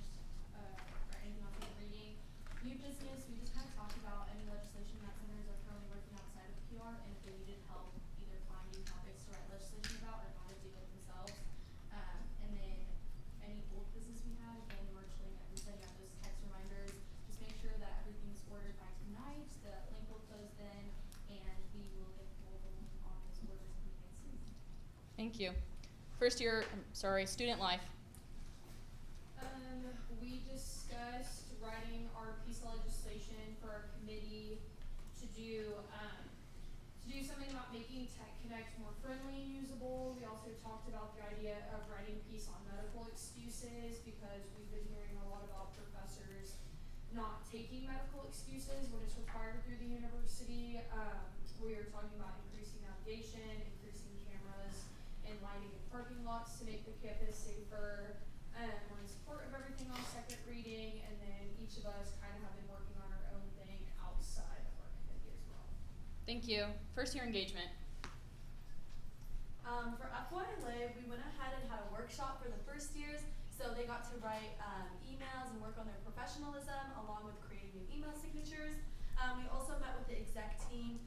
or anything on second reading. New business, we just kind of talked about any legislation that senators are currently working outside of PR, and if they needed help either finding topics to write legislation about or how to do it themselves. And then any old business we have, again, we're sending out those text reminders. Just make sure that everything's ordered by tonight, the link will close then, and we will get rolling on those orders and meetings soon. Thank you. Student life. We discussed writing our piece of legislation for our committee to do something about making Tech Connect more friendly and usable. We also talked about the idea of writing a piece on medical excuses because we've been hearing a lot about professors not taking medical excuses when it's required through the university. We are talking about increasing navigation, increasing cameras, and lighting in parking lots to make the campus safer. We're in support of everything on second reading, and then each of us kind of have been working on our own thing outside of our committee as well. Thank you. First year engagement. For FY Live, we went ahead and had a workshop for the first years, so they got to write emails and work on their professionalism along with creating new email signatures. We also met with the exec team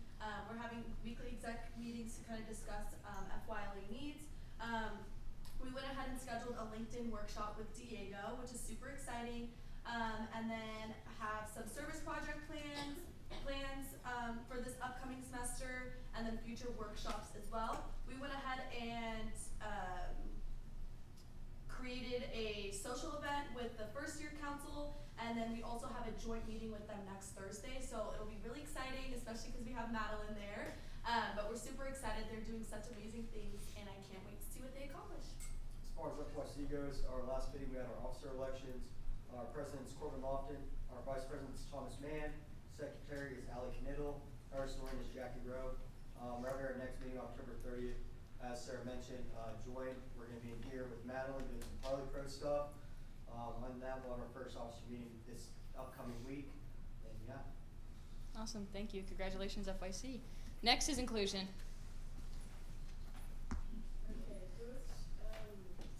We're having weekly exec meetings to kind of discuss FYLA needs. We went ahead and scheduled a LinkedIn workshop with Diego, which is super exciting, and then have some service project plans for this upcoming semester, and then future workshops as well. We went ahead and created a social event with the first year council, and then we also have a joint meeting with them next Thursday, so it'll be really exciting, especially because we have Madeline there. But we're super excited. They're doing such amazing things, and I can't wait to see what they accomplish. As far as FYC goes, our last meeting we had our officer elections. Our president is Corbin Lofton. Our vice president is Thomas Mann. Secretary is Allie Knittle. Our historian is Jackie Rowe. We're having our next meeting October 30th. As Sarah mentioned, join. We're going to be in here with Madeline doing some Harley Pro stuff. On that, we'll have our first officer meeting this upcoming week. And yeah. Awesome, thank you. Congratulations, FYC. Next is inclusion. Okay, so it's,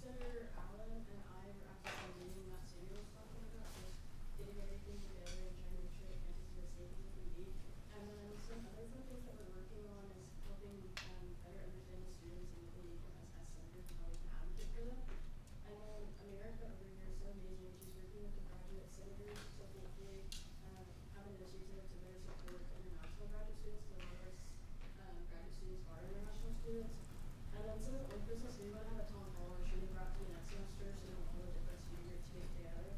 Senator Allen and I were actually at a meeting that Samuel was talking about, just getting everything together and trying to make sure the campus is as safe as it can be. And then some other fun things that we're working on is helping better understand the students and what they need from us as senators and how we can advocate for them. And then America over here is so amazing. She's working with the graduate senators, so hopefully have an initiative to better support international graduate students, because a lot of us graduate students are international students. And then some of the old business, we want to have a town hall or shooting brought to the next semester, so we all the different student groups get together.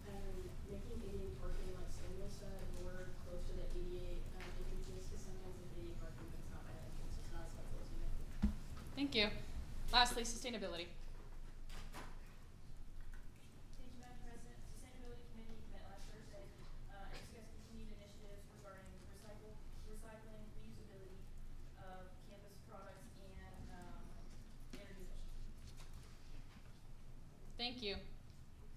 And making ADA parking, like Samuel said, more close to the ADA entrances, because sometimes with ADA parking, it's not by the entrance, it's not as helpful as you think. Thank you. Lastly, sustainability. Thank you, Madam President. Sustainability Committee met last Thursday and discussed continued initiatives regarding recycling, reusability of campus products, and energy efficiency. Thank you.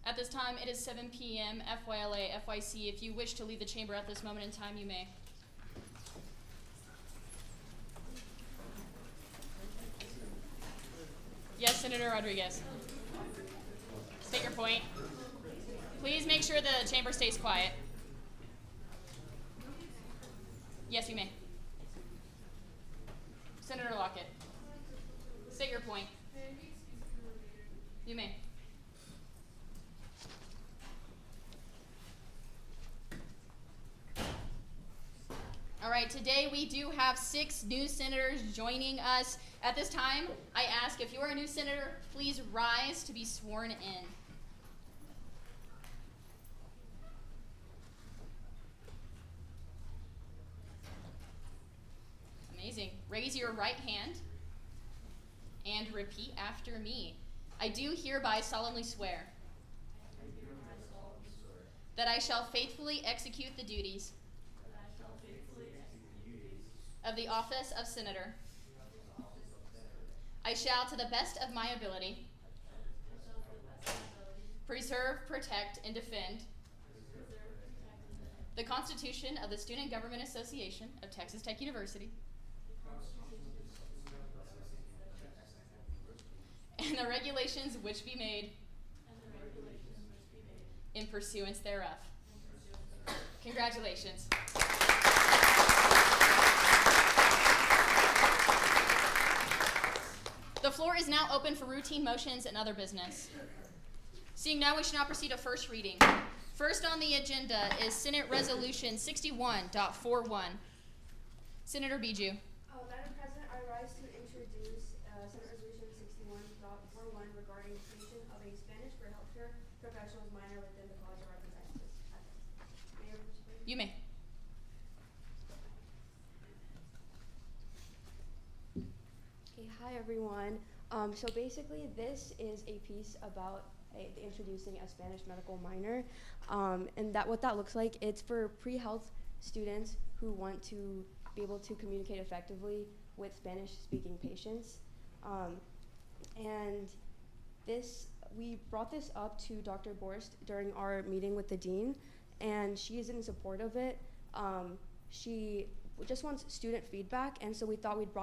At this time, it is 7 p.m. FYLA, FYC. If you wish to leave the chamber at this moment in time, you may. Yes, Senator Rodriguez. State your point. Please make sure the chamber stays quiet. Yes, you may. Senator Lockett. State your point. You may. All right, today we do have 6 new senators joining us. At this time, I ask if you are a new senator, please rise to be sworn in. Amazing. Raise your right hand and repeat after me. I do hereby solemnly swear that I shall faithfully execute the duties of the office of senator. I shall, to the best of my ability, preserve, protect, and defend the Constitution of the Student Government Association of Texas Tech University and the regulations which be made in pursuance thereof. Congratulations. The floor is now open for routine motions and other business. Seeing none, we should now proceed to first reading. First on the agenda is Senate Resolution 61.41. Senator Bijou. Madam President, I rise to introduce Senate Resolution 61.41 regarding creation of a Spanish for healthcare professionals minor within the College of Representatives. Mayor, You may. Okay, hi everyone. So basically this is a piece about introducing a Spanish medical minor. And what that looks like, it's for pre-health students who want to be able to communicate effectively with Spanish speaking patients. And we brought this up to Dr. Borst during our meeting with the dean, and she is in support of it. She just wants student feedback, and so we thought we'd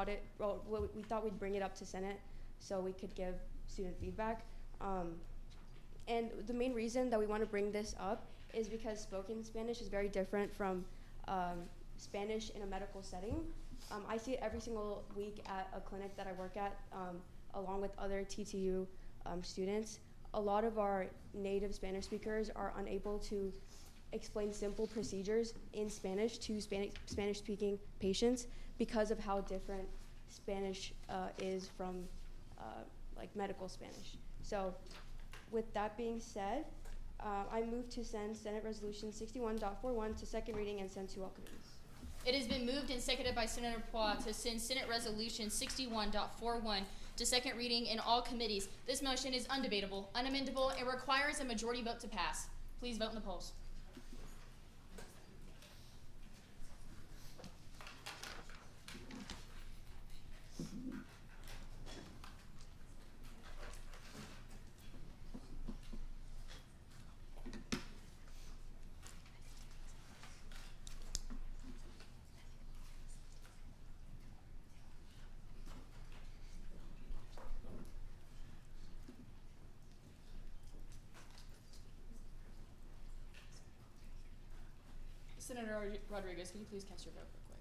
bring it up to Senate so we could give student feedback. And the main reason that we want to bring this up is because spoken Spanish is very different from Spanish in a medical setting. I see it every single week at a clinic that I work at, along with other TTU students. A lot of our native Spanish speakers are unable to explain simple procedures in Spanish to Spanish-speaking patients because of how different Spanish is from like medical Spanish. So with that being said, I move to send Senate Resolution 61.41 to second reading and send to all committees. It has been moved and seconded by Senator Pois to send Senate Resolution 61.41 to second reading in all committees. This motion is undebatable, unamendable, and requires a majority vote to pass. Please vote in the polls. Senator Rodriguez, could you please cast your vote real quick?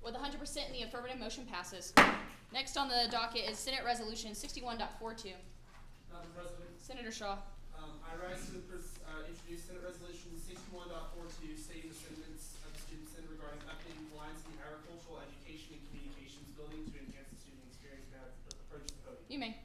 With 100% in the affirmative, motion passes. Next on the docket is Senate Resolution 61.42. Madam President. Senator Shaw. I rise to introduce Senate Resolution 61.42, stating the sentiments of the Student Senate regarding updating lines in the Agricultural Education and Communications Building to enhance the student experience. May I approach the podium? You may.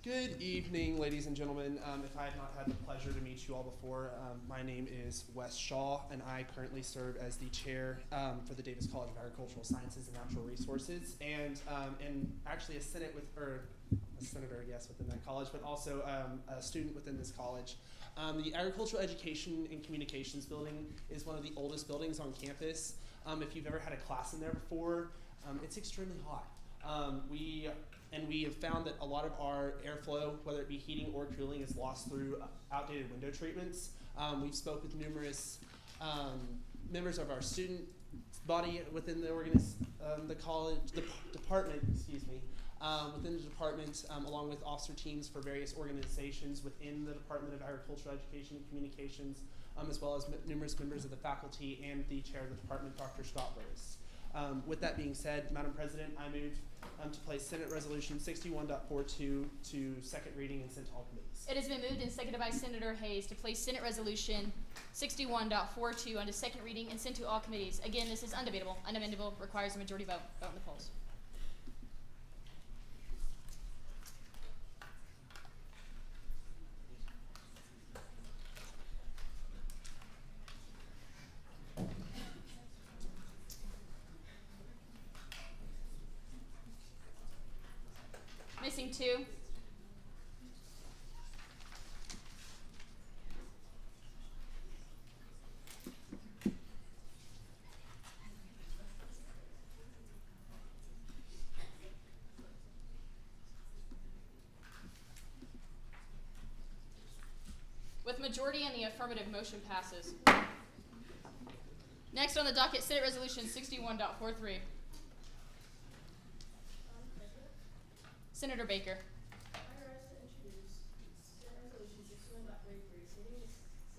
Good evening, ladies and gentlemen. If I have not had the pleasure to meet you all before, my name is Wes Shaw, and I currently serve as the chair for the Davis College of Agricultural Sciences and Natural Resources, and actually a senator, yes, within that college, but also a student within this college. The Agricultural Education and Communications Building is one of the oldest buildings on campus. If you've ever had a class in there before, it's extremely hot. We have found that a lot of our airflow, whether it be heating or cooling, is lost through outdated window treatments. We've spoke with numerous members of our student body within the department, within the department, along with officer teams for various organizations within the Department of Agricultural Education and Communications, as well as numerous members of the faculty and the chair of the department, Dr. Scott Burris. With that being said, Madam President, I move to place Senate Resolution 61.42 to second reading and send to all committees. It has been moved and seconded by Senator Hayes to place Senate Resolution 61.42 onto second reading and send to all committees. Again, this is undebatable, unamendable, requires a majority vote. Vote in the polls. Missing 2. With majority in the affirmative, motion passes. Next on the docket, Senate Resolution 61.43. Senator Baker. I rise to introduce Senate Resolution 61.33, stating the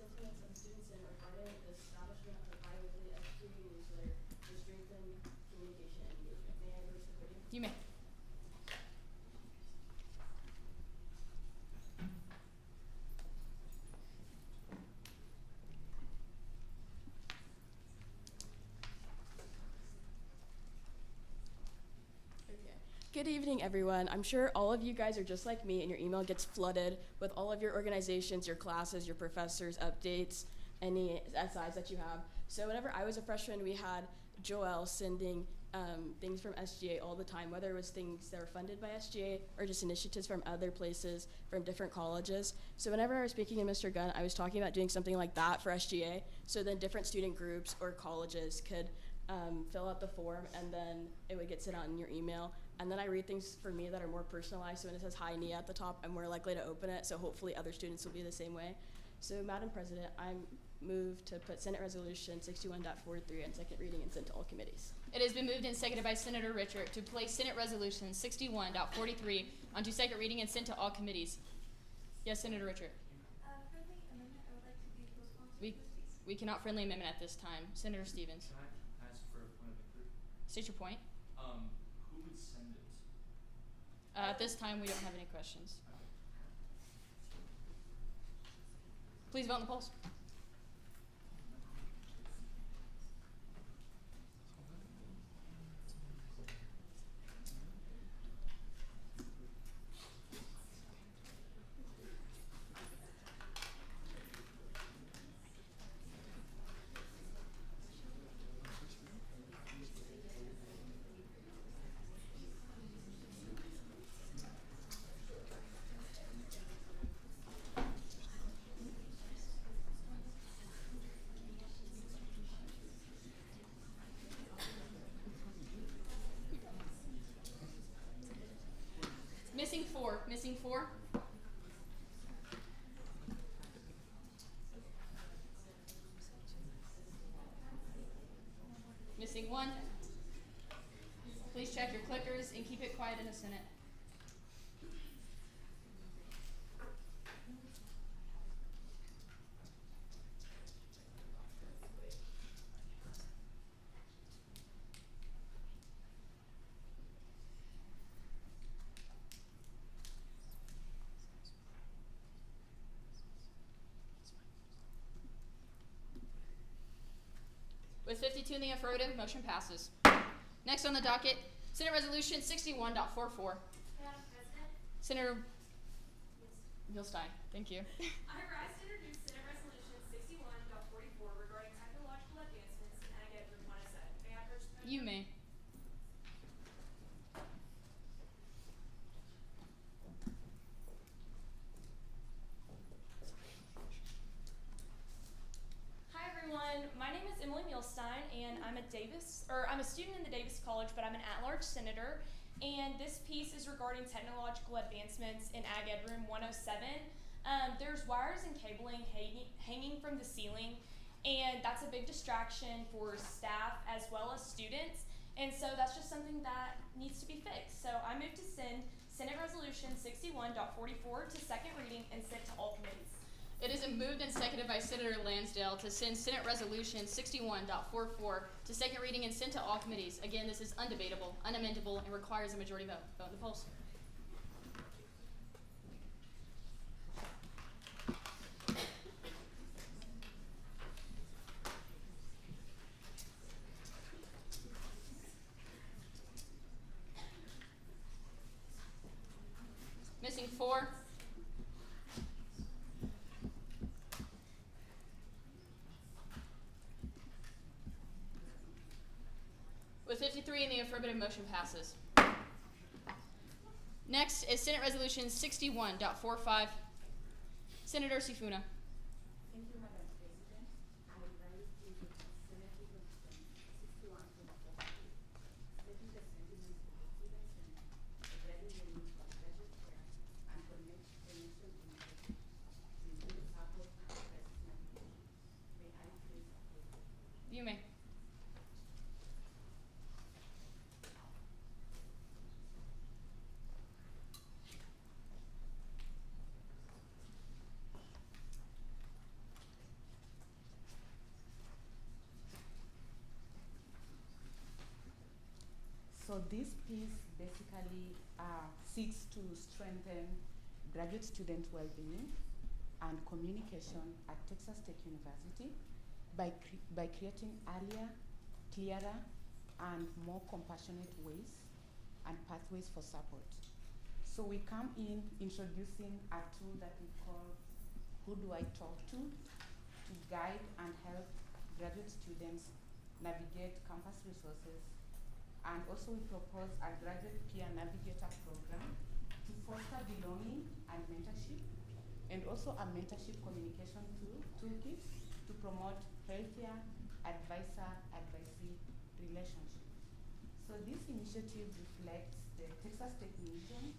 sentiments of the Student Senate regarding the establishment of a bi-weekly SGA newsletter to strengthen communication and engagement. May I approach the podium? You may. Good evening, everyone. I'm sure all of you guys are just like me, and your email gets flooded with all of your organizations, your classes, your professors, updates, any SIs that you have. So whenever I was a freshman, we had Joelle sending things from SGA all the time, whether it was things that were funded by SGA or just initiatives from other places, from different colleges. So whenever I was speaking to Mr. Gunn, I was talking about doing something like that for SGA, so then different student groups or colleges could fill out the form, and then it would get sent out in your email. And then I read things for me that are more personalized, so when it says hi Nia at the top, I'm more likely to open it, so hopefully other students will be the same way. So Madam President, I move to put Senate Resolution 61.43 on second reading and sent to all committees. It has been moved and seconded by Senator Richard to place Senate Resolution 61.43 onto second reading and sent to all committees. Yes, Senator Richard. Friendly amendment, I would like to be postponed to please. We cannot friendly amendment at this time. Senator Stevens. Can I ask for a point of inquiry? State your point. Who would send it? At this time, we don't have any questions. Please vote in the polls. Missing four. Missing four. Missing one. Please check your clickers and keep it quiet in the Senate. With 52 in the affirmative, motion passes. Next on the docket, Senate Resolution 61.44. Madam President? Senator Yes. Milstein, thank you. I rise to introduce Senate Resolution 61.44 regarding technological advancements in Ag Ed Room 107. May I approach the podium? You may. Hi everyone, my name is Emily Milstein and I'm a student in the Davis College, but I'm an at-large senator. And this piece is regarding technological advancements in Ag Ed Room 107. There's wires and cabling hanging from the ceiling, and that's a big distraction for staff as well as students. And so that's just something that needs to be fixed. So I move to send Senate Resolution 61.44 to second reading and sent to all committees. It is moved and seconded by Senator Lansdale to send Senate Resolution 61.44 to second reading and sent to all committees. Again, this is undebatable, unamendable, and requires a majority vote. Vote in the polls. Missing four. With 53 in the affirmative, motion passes. Next is Senate Resolution 61.45. Senator Sifuna. Thank you, Madam President. I rise to introduce Senate Resolution 61.45, setting the sentiments of the students and addressing the needs of graduate care and connect the nation initiative to improve support and crisis navigation. May I please approve? You may. So this piece basically seeks to strengthen graduate student well-being and communication at Texas Tech University by creating earlier, clearer, and more compassionate ways and pathways for support. So we come in introducing a tool that we call Who Do I Talk to guide and help graduate students navigate campus resources And also we propose a graduate peer navigator program to foster belonging and mentorship, and also a mentorship communication toolkit to promote healthier advisor-advisee relationship. So this initiative reflects the Texas Tech mission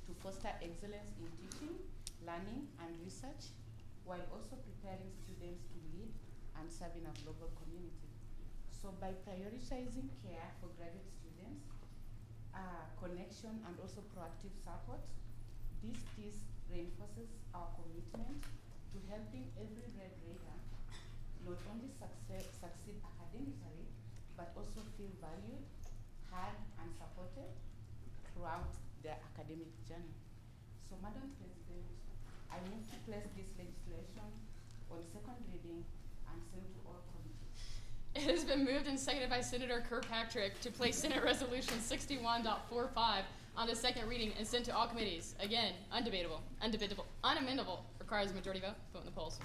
to foster excellence in teaching, learning, and research, while also preparing students to lead and serve in a global community. So by prioritizing care for graduate students, connection, and also proactive support, this piece reinforces our commitment to helping every red raider not only succeed academically, but also feel valued, heard, and supported throughout their academic journey. So, Madam President, I move to place this legislation on second reading and send to all committees. It has been moved and seconded by Senator Kirkpatrick to place Senate Resolution 61.45 on the second reading and send to all committees. Again, undebatable, unamendable, requires a majority vote. Vote in the polls.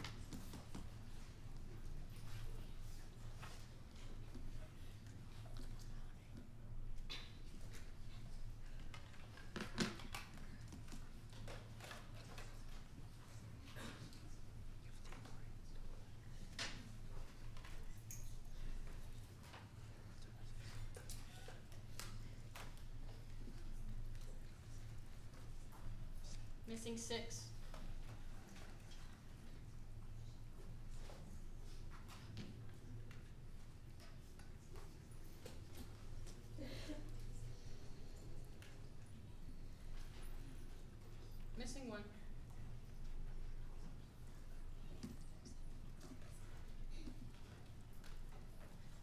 Missing 6. Missing 1.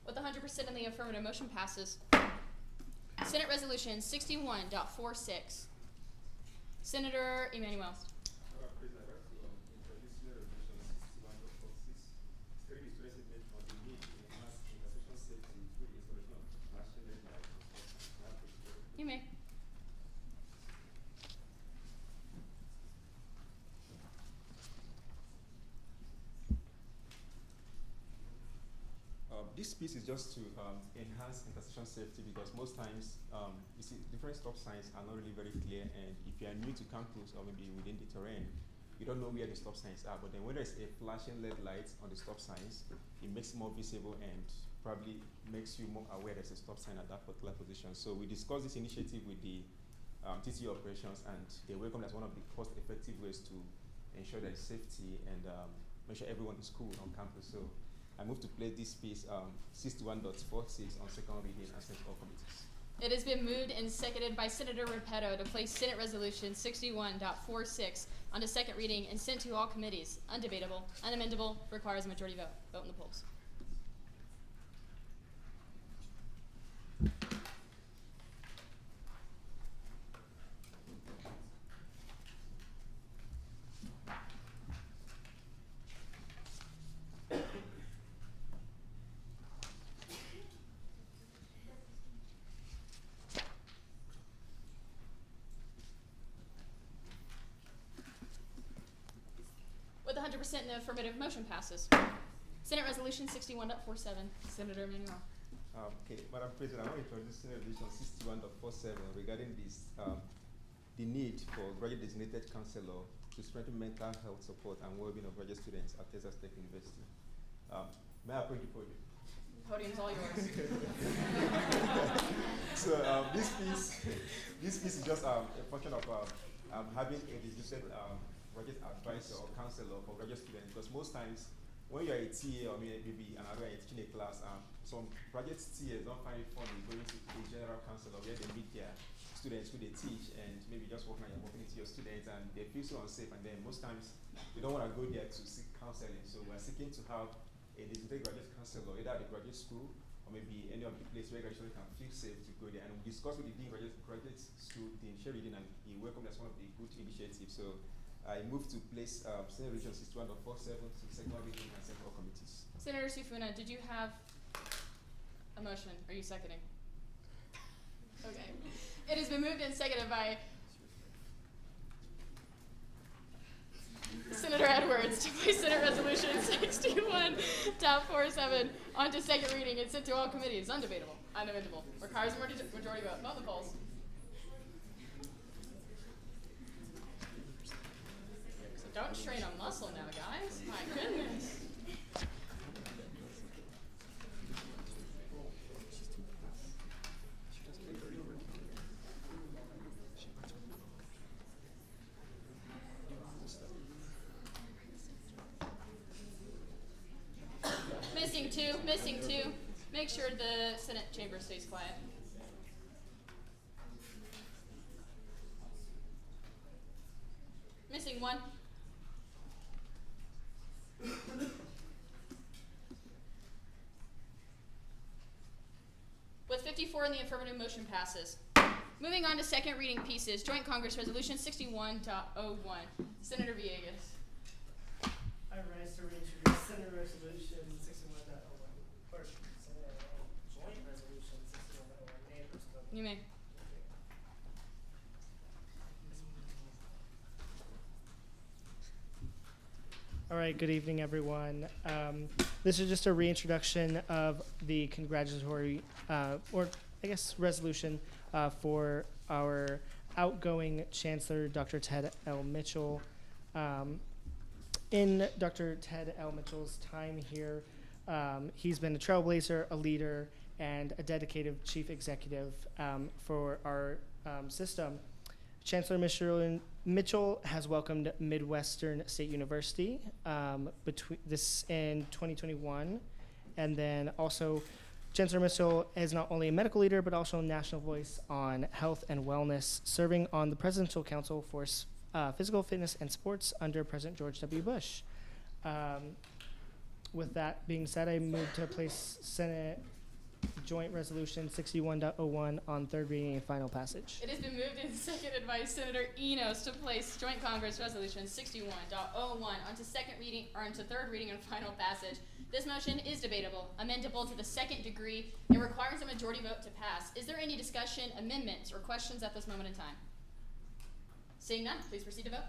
With 100% in the affirmative, motion passes. Senate Resolution 61.46. Senator Emanuel. You may. This piece is just to enhance intersection safety, because most times you see different stop signs are not really very clear, and if you are new to campus or maybe within the terrain, you don't know where the stop signs are. But then when there's a flashing LED light on the stop signs, it makes it more visible and probably makes you more aware there's a stop sign at that particular position. So we discussed this initiative with the TTE operations, and they welcome it as one of the cost-effective ways to ensure there is safety and make sure everyone is cool on campus. So I move to place this piece 61.46 on second reading and send to all committees. It has been moved and seconded by Senator Repetto to place Senate Resolution 61.46 on the second reading and sent to all committees. Undebatable, unamendable, requires a majority vote. Vote in the polls. With 100% in the affirmative, motion passes. Senate Resolution 61.47. Senator Emanuel. Okay, Madam President, I want to introduce Senate Resolution 61.47 regarding this, the need for graduate designated counselor to strengthen mental health support and well-being of graduate students at Texas Tech University. May I approach the podium? The podium's all yours. So this piece is just a function of having a designated graduate advisor or counselor for graduate students, because most times when you're a TA or maybe another teaching a class, some graduate TAs don't find it funny going to a general counselor where they meet their students who they teach and maybe just walking into your students, and they feel so unsafe, and then most times they don't want to go there to seek counseling. So we're seeking to have a designated graduate counselor either at the graduate school or maybe any of the place where graduates can feel safe to go there. And we discussed with the Dean Graduate School, Dean Sheridan, and he welcomed as one of the good initiatives. So I move to place Senate Resolution 61.47 to second reading and send to all committees. Senator Sifuna, did you have a motion? Are you seconding? Okay. It has been moved and seconded by Senator Edwards to place Senate Resolution 61.47 61.47 on to second reading and sent to all committees. Undebatable. Unamendable. Requires a majority vote. Vote on the polls. So don't strain a muscle now, guys. My goodness. Missing two. Make sure the Senate chamber stays quiet. Missing one. With 54 in the affirmative, motion passes. Moving on to second reading pieces. Joint Congress Resolution 61.01. Senator Villegas. I rise to reintroduce Senate Resolution 61.01, or Joint Resolution 61.01. Neighbors vote. You may. All right, good evening, everyone. This is just a reintroduction of the congratulatory, or I guess resolution for our outgoing Chancellor, Dr. Ted L. Mitchell. In Dr. Ted L. Mitchell's time here, he's been a trailblazer, a leader, and a dedicated chief executive for our system. Chancellor Mitchell has welcomed Midwestern State University between this in 2021, and then also Chancellor Mitchell is not only a medical leader but also a national voice on health and wellness, serving on the Presidential Council for Physical Fitness and Sports under President George W. Bush. With that being said, I move to place Senate Joint Resolution 61.01 on third reading and final passage. It has been moved and seconded by Senator Enos to place Joint Congress Resolution 61.01 onto second reading or onto third reading and final passage. This motion is debatable, amendable to the second degree, and requires a majority vote to pass. Is there any discussion, amendments, or questions at this moment in time? Seeing none, please proceed to vote.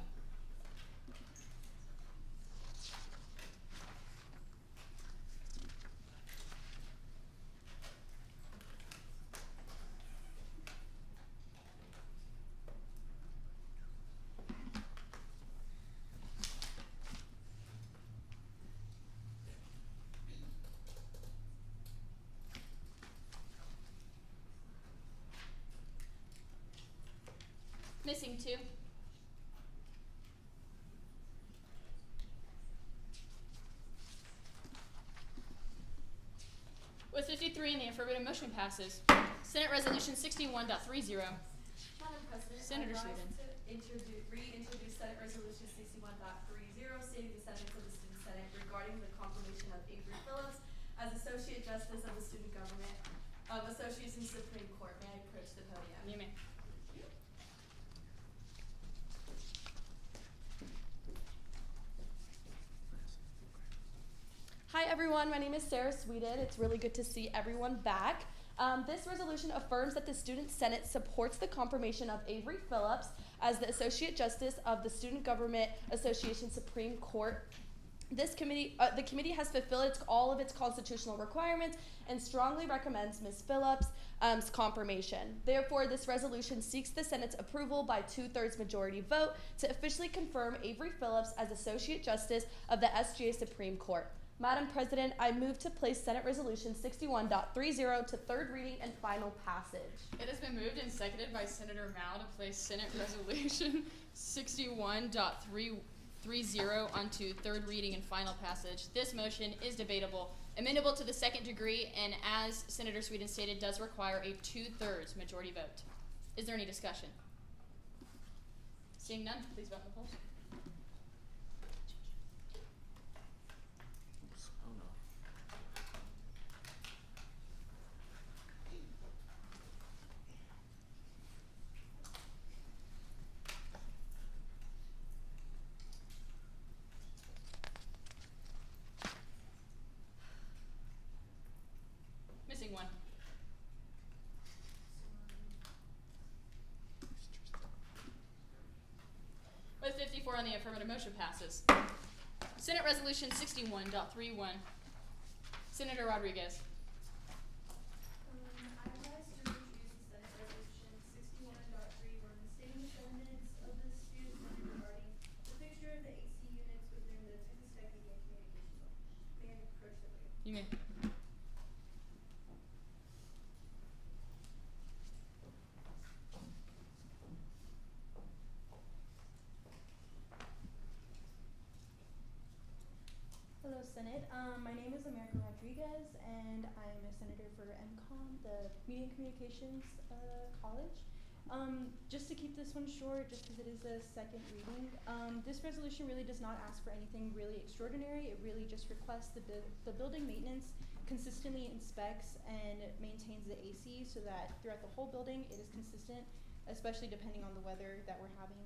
Missing two. With 53 in the affirmative, motion passes. Senate Resolution 61.30. Madam President, Senator I rise Sweden. to reintroduce Senate Resolution 61.30, stating the sentiments of the Student Senate regarding the confirmation of Avery Phillips as Associate Justice of the Student Government of Association Supreme Court. May I approach the podium? You may. Hi everyone, my name is Sarah Sweden. It's really good to see everyone back. This resolution affirms that the Student Senate supports the confirmation of Avery Phillips as the Associate Justice of the Student Government Association Supreme Court. The committee has fulfilled all of its constitutional requirements and strongly recommends Ms. Phillips' confirmation. Therefore, this resolution seeks the Senate's approval by 2/3 majority vote to officially confirm Avery Phillips as Associate Justice of the SGA Supreme Court. Madam President, I move to place Senate Resolution 61.30 to third reading and final passage. It has been moved and seconded by Senator Mao to place Senate Resolution 61.30 onto third reading and final passage. This motion is debatable, amendable to the second degree, and as Senator Sweden stated, does require a 2/3 majority vote. Is there any discussion? Seeing none, please vote in the polls. Missing one. With 54 on the affirmative, motion passes. Senate Resolution 61.31. Senator Rodriguez. I rise to introduce the Senate Resolution 61.3, reinstating the sentiments of the student senate regarding the fixture of the AC units within the Texas Tech Media and Communications Building. May I approach the podium? You may. Hello, Senate. My name is America Rodriguez, and I'm a senator for MCOM, the Media and Communications College. Just to keep this one short, just because it is a second reading, this resolution really does not ask for anything really extraordinary. It really just requests the building maintenance consistently inspects and maintains the AC so that throughout the whole building it is consistent, especially depending on the weather that we're having.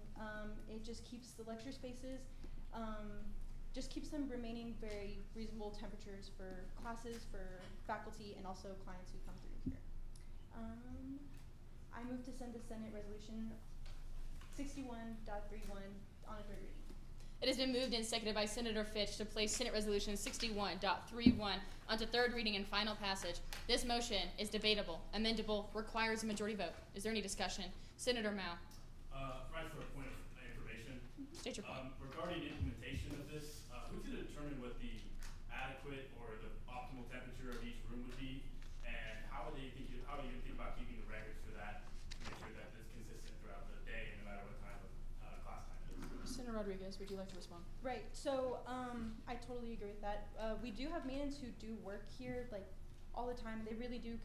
It just keeps the lecture spaces just keeps them remaining very reasonable temperatures for classes, for faculty, and also clients who come through here. I move to send the Senate Resolution 61.31 on a third reading. It has been moved and seconded by Senator Fitch to place Senate Resolution 61.31 onto third reading and final passage. This motion is debatable, amendable, requires a majority vote. Is there any discussion? Senator Mao. Right, for a point of information. State your point. Regarding implementation of this, who's going to determine what the adequate or the optimal temperature of each room would be, and how are you going to think about keeping the records for that to make sure that it's consistent throughout the day, no matter what time of class time it is? Senator Rodriguez, would you like to respond? Right. So I totally agree with that. We do have maintenance who do work here like all the time. They really do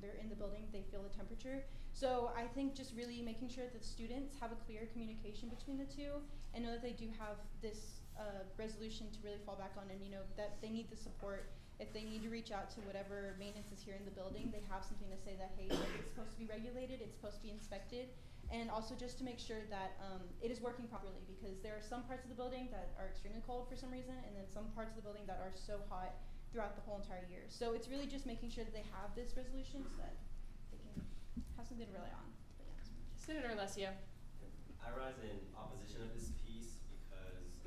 they're in the building. They feel the temperature. So I think just really making sure that the students have a clear communication between the two and know that they do have this resolution to really fall back on, and that they need the support. If they need to reach out to whatever maintenance is here in the building, they have something to say that, hey, it's supposed to be regulated, it's supposed to be inspected. And also just to make sure that it is working properly, because there are some parts of the building that are extremely cold for some reason, and then some parts of the building that are so hot throughout the whole entire year. So it's really just making sure that they have this resolution so that they can have something to rely on. But yeah. Senator Alessio. I rise in opposition of this piece because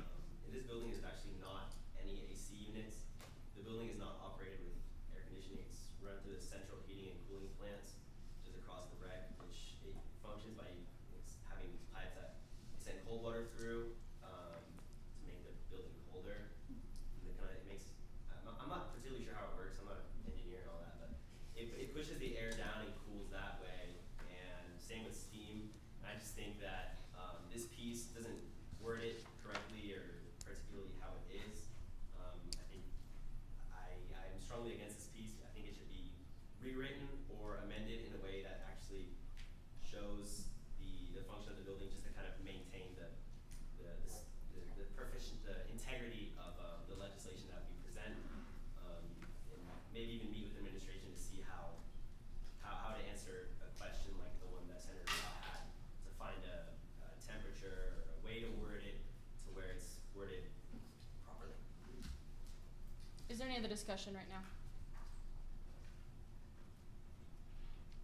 in this building there's actually not any AC units. The building is not operated with air conditioning. It's run through the central heating and cooling plants, which is across the rec, which it functions by having these pipes that send cold water through to make the building colder. And it makes, I'm not particularly sure how it works. I'm not an engineer and all that, but it pushes the air down and cools that way. And same with steam. And I just think that this piece doesn't word it correctly or particularly how it is. I think I'm strongly against this piece. I think it should be rewritten or amended in a way that actually shows the function of the building, just to kind of maintain the integrity of the legislation that we present, and maybe even meet with the administration to see how to answer a question like the one that Senator Mao had, to find a temperature or a way to word it to where it's worded properly. Is there any other discussion right now?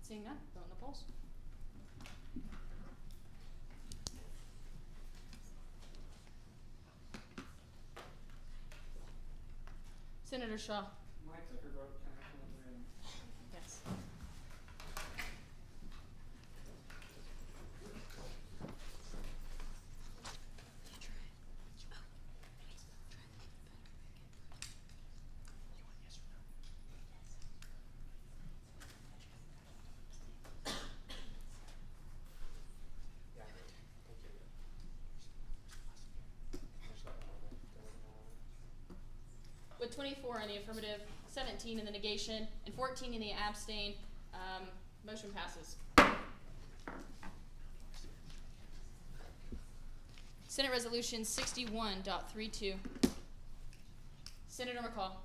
Seeing none, vote in the polls. Senator Shaw. Mike Zucker wrote Yes. With 24 in the affirmative, 17 in the negation, and 14 in the abstain, motion passes. Senate Resolution 61.32. Senator McCall.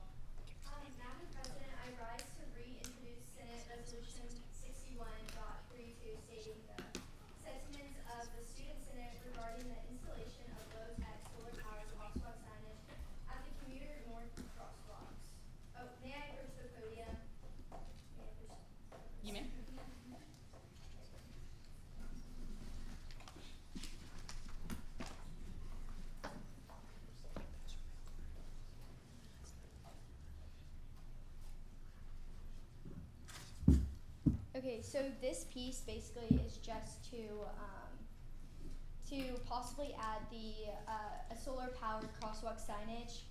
Madam President, I rise to reintroduce Senate Resolution 61.32, stating the sentiments of the Student Senate regarding the installation of low-tech solar-powered crosswalk signage at the commuter north crosswalks. Oh, may I approach the podium? You may. Okay, so this piece basically is just to possibly add the a solar powered crosswalk signage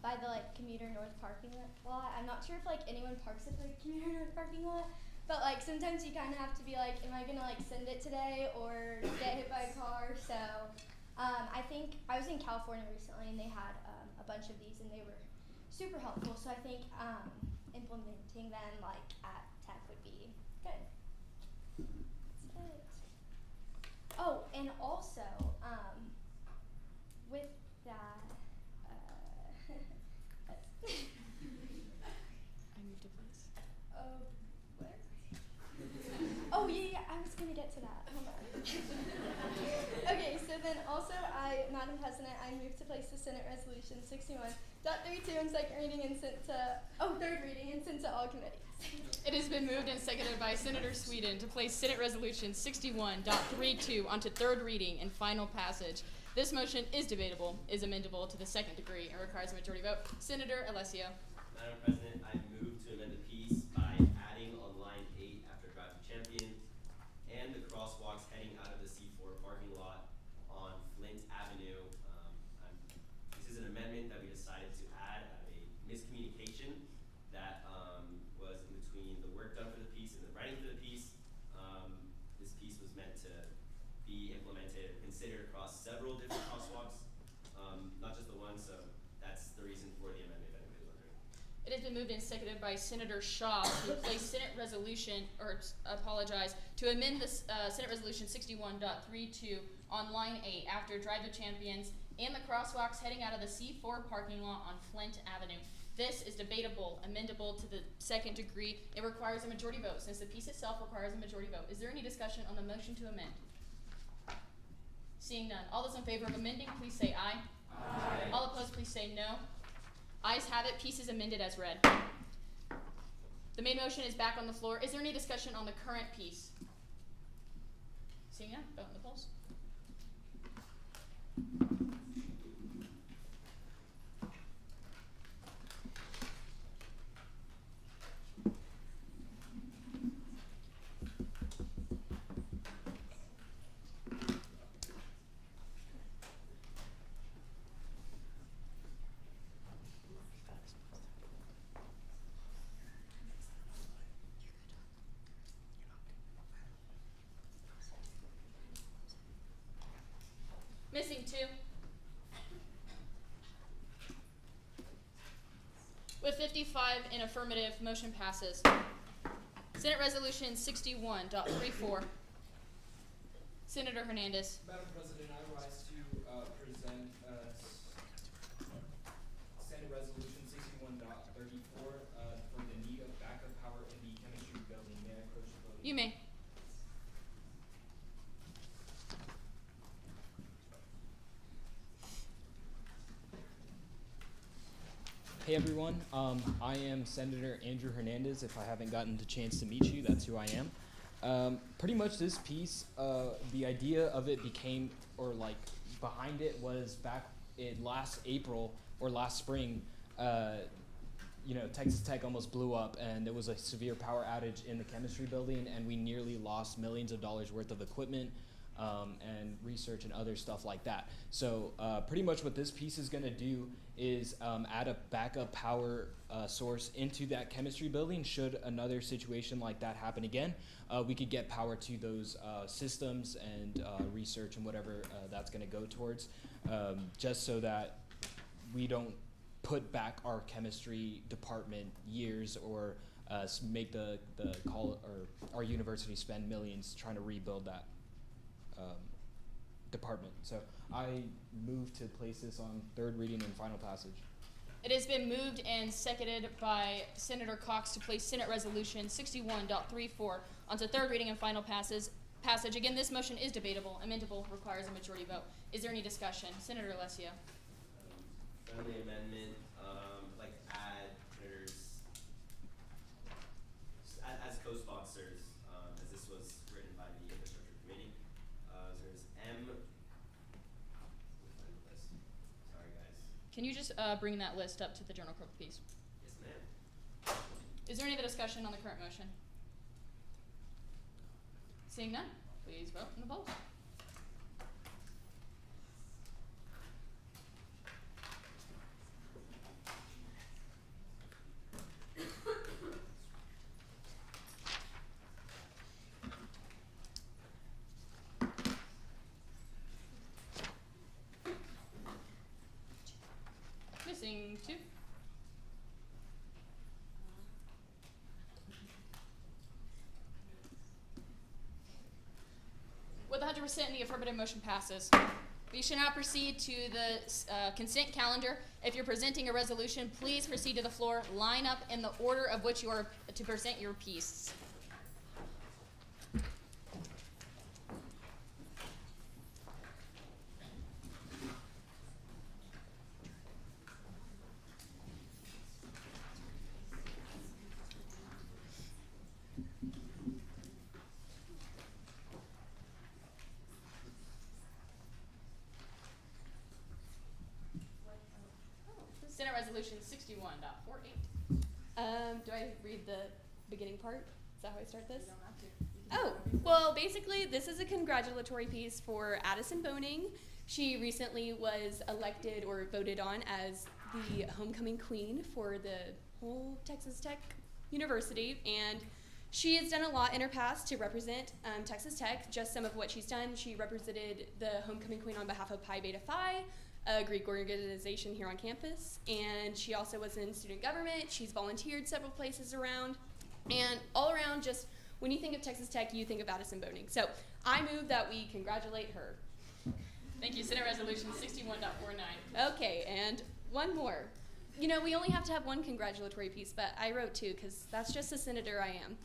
by the like commuter north parking lot. I'm not sure if like anyone parks at the commuter north parking lot, but like sometimes you kind of have to be like, am I gonna like send it today or get hit by a car? So I think I was in California recently and they had a bunch of these and they were super helpful. So I think implementing them like at Tech would be good. That's it. Oh, and also with that, I moved to place. where? Oh yeah, I was gonna get to that. Hold on. Okay, so then also Madam President, I moved to place the Senate Resolution 61.32 on second reading and sent to third reading and sent to all committees. It has been moved and seconded by Senator Sweden to place Senate Resolution 61.32 onto third reading and final passage. This motion is debatable, is amendable to the second degree, and requires a majority vote. Senator Alessio. Madam President, I move to amend the piece by adding on line 8 after Drive to Champions and the crosswalks heading out of the C4 parking lot on Flint Avenue. This is an amendment that we decided to add out of a miscommunication that was in between the work done for the piece and the writing for the piece. This piece was meant to be implemented, considered across several different crosswalks, not just the one, so that's the reason for the amendment, if anybody's wondering. It has been moved and seconded by Senator Shaw to place Senate Resolution, to amend this Senate Resolution 61.32 on line 8 after Drive to Champions and the crosswalks heading out of the C4 parking lot on Flint Avenue. This is debatable, amendable to the second degree. It requires a majority vote. Since the piece itself requires a majority vote, is there any discussion on the motion to amend? Seeing none. All those in favor of amending, please say aye. Aye. All opposed, please say no. Ayes have it. Piece is amended as read. The main motion is back on the floor. Is there any discussion on the current piece? Seeing none, vote in the polls. Missing 2. With 55 in affirmative, motion passes. Senate Resolution 61.34. Senator Hernandez. Madam President, I rise to present Senate Resolution 61.34 for the need of backup power in the chemistry building. May I approach the podium? You may. Hey everyone, I am Senator Andrew Hernandez. If I haven't gotten the chance to meet you, that's who I am. Pretty much this piece, the idea of it became, or like behind it was back in last April or last spring, Texas Tech almost blew up and there was a severe power outage in the chemistry building and we nearly lost millions of dollars worth of equipment and research and other stuff like that. So pretty much what this piece is gonna do is add a backup power source into that chemistry building. Should another situation like that happen again, we could get power to those systems and research and whatever that's gonna go towards, just so that we don't put back our chemistry department years or make the our university spend millions trying to rebuild that department. So I move to place this on third reading and final passage. It has been moved and seconded by Senator Cox to place Senate Resolution 61.34 onto third reading and final passage. Again, this motion is debatable. Amendable, requires a majority vote. Is there any discussion? Senator Alessio. Friendly amendment, like to add senators as co-sponsors, as this was written by the Infrastructure Committee. There's M. Sorry, guys. Can you just bring that list up to the general clerk, please? Yes, ma'am. Is there any other discussion on the current motion? Seeing none, please vote in the polls. Missing 2. With 100%, the affirmative motion passes. We shall now proceed to the consent calendar. If you're presenting a resolution, please proceed to the floor. Line up in the order of which you are to present your piece. Senate Resolution 61.48. Do I read the beginning part? Is that how I start this? You don't have to. Oh, well, basically, this is a congratulatory piece for Addison Boning. She recently was elected or voted on as the homecoming queen for the whole Texas Tech University, and she has done a lot in her past to represent Texas Tech. Just some of what she's done: she represented the homecoming queen on behalf of Pi Beta Phi, a Greek organization here on campus, and she also was in student government. She's volunteered several places around, and all around, just when you think of Texas Tech, you think of Addison Boning. So I move that we congratulate her. Thank you. Senate Resolution 61.49. Okay, and one more. You know, we only have to have one congratulatory piece, but I wrote 2 because that's just the senator I am.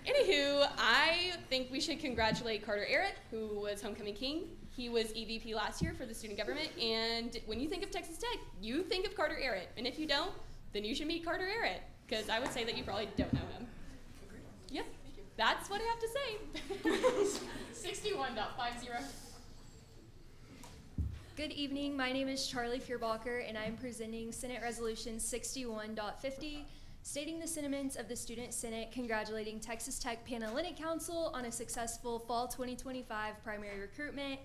Anywho, I think we should congratulate Carter Arrett, who was homecoming king. He was EVP last year for the student government, and when you think of Texas Tech, you think of Carter Arrett. And if you don't, then you should meet Carter Arrett, because I would say that you probably don't know him. Yeah, that's what I have to say. 61.50. Good evening. My name is Charlie Fierbacher, and I'm presenting Senate Resolution 61.50, stating the sentiments of the Student Senate congratulating Texas Tech Panhellenic Council on a successful fall 2025 primary recruitment.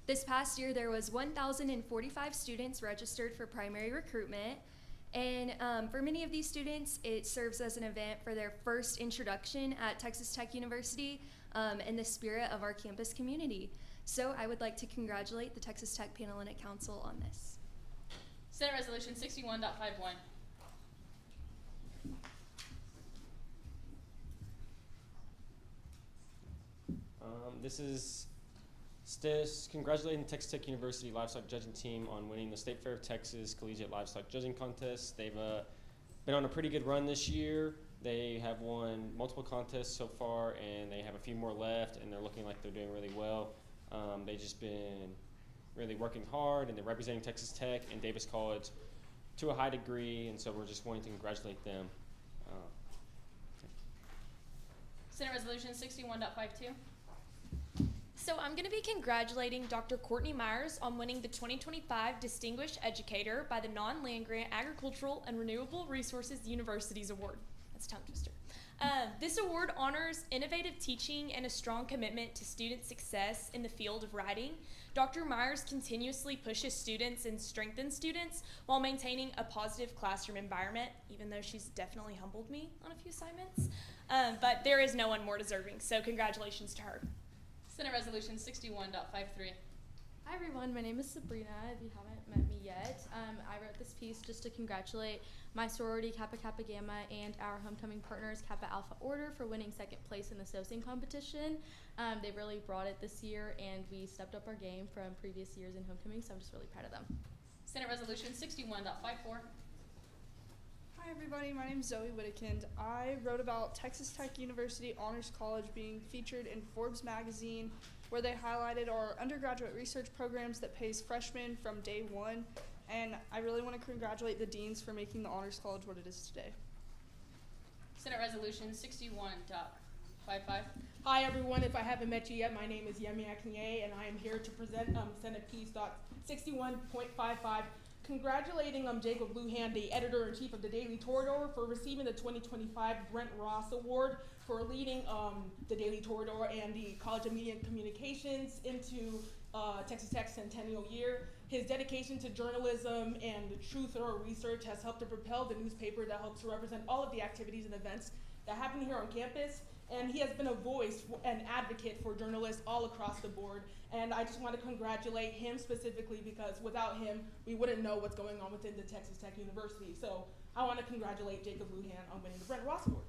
This past year, there was 1,045 students registered for primary recruitment. And for many of these students, it serves as an event for their first introduction at Texas Tech University in the spirit of our campus community. So I would like to congratulate the Texas Tech Panhellenic Council on this. Senate Resolution 61.51. This is STIS congratulating Texas Tech University Livestock Judging Team on winning the State Fair of Texas Collegiate Livestock Judging Contest. They've been on a pretty good run this year. They have won multiple contests so far, and they have a few more left, and they're looking like they're doing really well. They've just been really working hard, and they're representing Texas Tech and Davis College to a high degree, and so we're just wanting to congratulate them. Senate Resolution 61.52. So I'm going to be congratulating Dr. Courtney Myers on winning the 2025 Distinguished Educator by the Non-Land Grant Agricultural and Renewable Resources Universities Award. That's a tongue twister. This award honors innovative teaching and a strong commitment to student success in the field of writing. Dr. Myers continuously pushes students and strengthens students while maintaining a positive classroom environment, even though she's definitely humbled me on a few assignments. But there is no one more deserving, so congratulations to her. Senate Resolution 61.53. Hi everyone, my name is Sabrina, if you haven't met me yet. I wrote this piece just to congratulate my sorority Kappa Kappa Gamma and our homecoming partners Kappa Alpha Order for winning second place in the SOSing competition. They really brought it this year, and we stepped up our game from previous years in homecoming, so I'm just really proud of them. Senate Resolution 61.54. Hi everybody, my name is Zoe Whittakind. I wrote about Texas Tech University Honors College being featured in Forbes magazine, where they highlighted our undergraduate research programs that pays freshmen from day one, and I really want to congratulate the deans for making the Honors College what it is today. Senate Resolution 61.55. Hi everyone, if I haven't met you yet, my name is Yemi Akinye, and I am here to present Senate Piece 61.55, congratulating Jacob Lujan, the editor-in-chief of the Daily Torador, for receiving the 2025 Brent Ross Award for leading the Daily Torador and the College of Media and Communications into Texas Tech's centennial year. His dedication to journalism and true thorough research has helped to propel the newspaper that helps to represent all of the activities and events that happen here on campus. And he has been a voice and advocate for journalists all across the board. And I just want to congratulate him specifically because without him, we wouldn't know what's going on within the Texas Tech University. So I want to congratulate Jacob Lujan on winning the Brent Ross Award.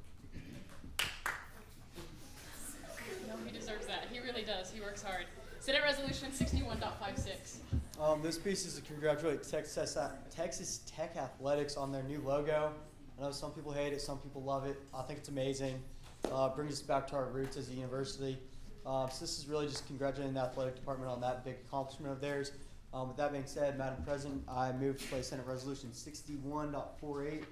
No, he deserves that. He really does. He works hard. Senate Resolution 61.56. This piece is to congratulate Texas Tech Athletics on their new logo. I know some people hate it, some people love it. I think it's amazing. Brings us back to our roots as a university. So this is really just congratulating the athletic department on that big accomplishment of theirs. With that being said, Madam President, I move to place Senate Resolution 61.48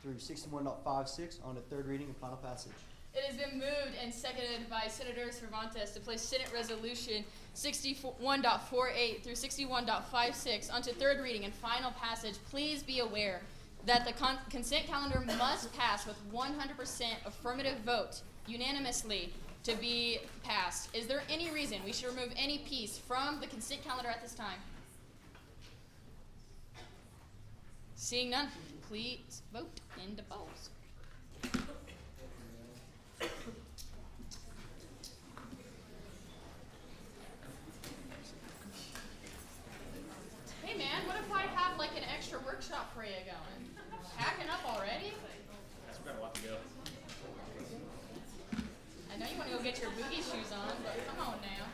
through 61.56 on the third reading and final passage. It has been moved and seconded by Senator Cervantes to place Senate Resolution 61.48 through 61.56 onto third reading and final passage. Please be aware that the consent calendar must pass with 100% affirmative vote unanimously to be passed. Is there any reason we should remove any piece from the consent calendar at this time? Seeing none, please vote in the polls. Hey man, what if I have like an extra workshop for you going? Packing up already? That's got a lot to go. I know you want to go get your boogie shoes on, but come on now.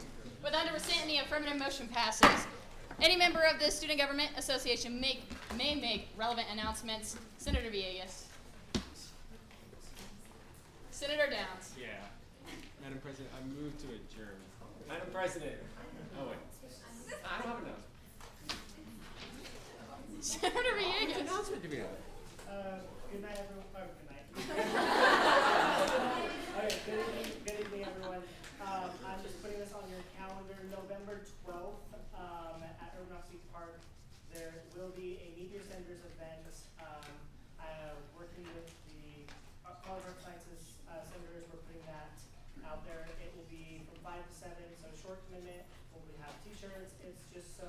With 100% the affirmative motion passes. Any member of the Student Government Association may make relevant announcements. Senator Villegas. Senator Downs. Yeah. Madam President, I move to adjourn. Madam President. Oh, wait. I don't have an announcement. Senator Villegas. What announcement do we have? Good night, everyone. Oh, good night. Okay, good evening, everyone. I'm just putting this on your calendar. November 12th at Urban Oxy Park, there will be a Meet Your Senators event. Working with the College of Sciences senators, we're putting that out there. It will be from 5 to 7, so short commitment. We'll have t-shirts. It's just so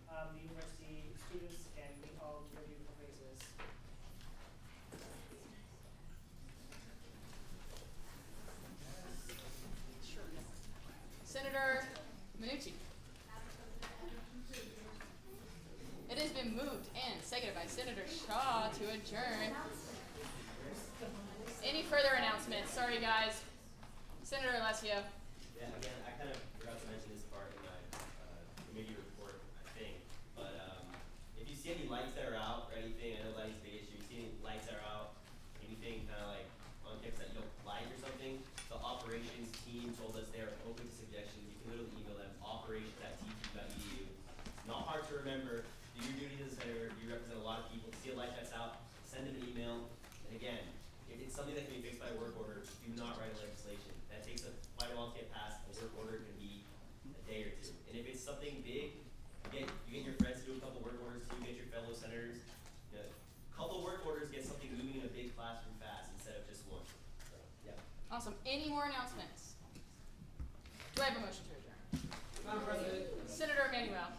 the university students can meet all of their beautiful faces. Senator Minucci. It has been moved and seconded by Senator Shaw to adjourn. Any further announcements? Sorry, guys. Senator Alessio. Yeah, again, I kind of forgot to mention this part in my committee report, I think. But if you see any lights that are out or anything, I know lighting's a big issue. If you see any lights that are out, anything kind of like on campus that you don't like or something, the operations team told us they are open to suggestions. You can literally email them, operations@tcu.edu. It's not hard to remember. Do your duty as a senator. You represent a lot of people. See a light that's out, send them an email. And again, if it's something that can be fixed by work order, do not write legislation. That takes quite a while to get passed. A work order can be a day or two. And if it's something big, you get your friends to do a couple work orders too. Get your fellow senators. A couple work orders get something moving in a big classroom fast instead of just one. So, yeah. Awesome. Any more announcements? Do I have a motion to adjourn? Madam President. Senator Emanuel.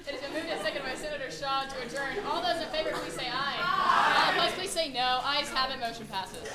It has been moved and seconded by Senator Shaw to adjourn. All those in favor, please say aye. Opposed, please say no. Ayes have it. Motion passes.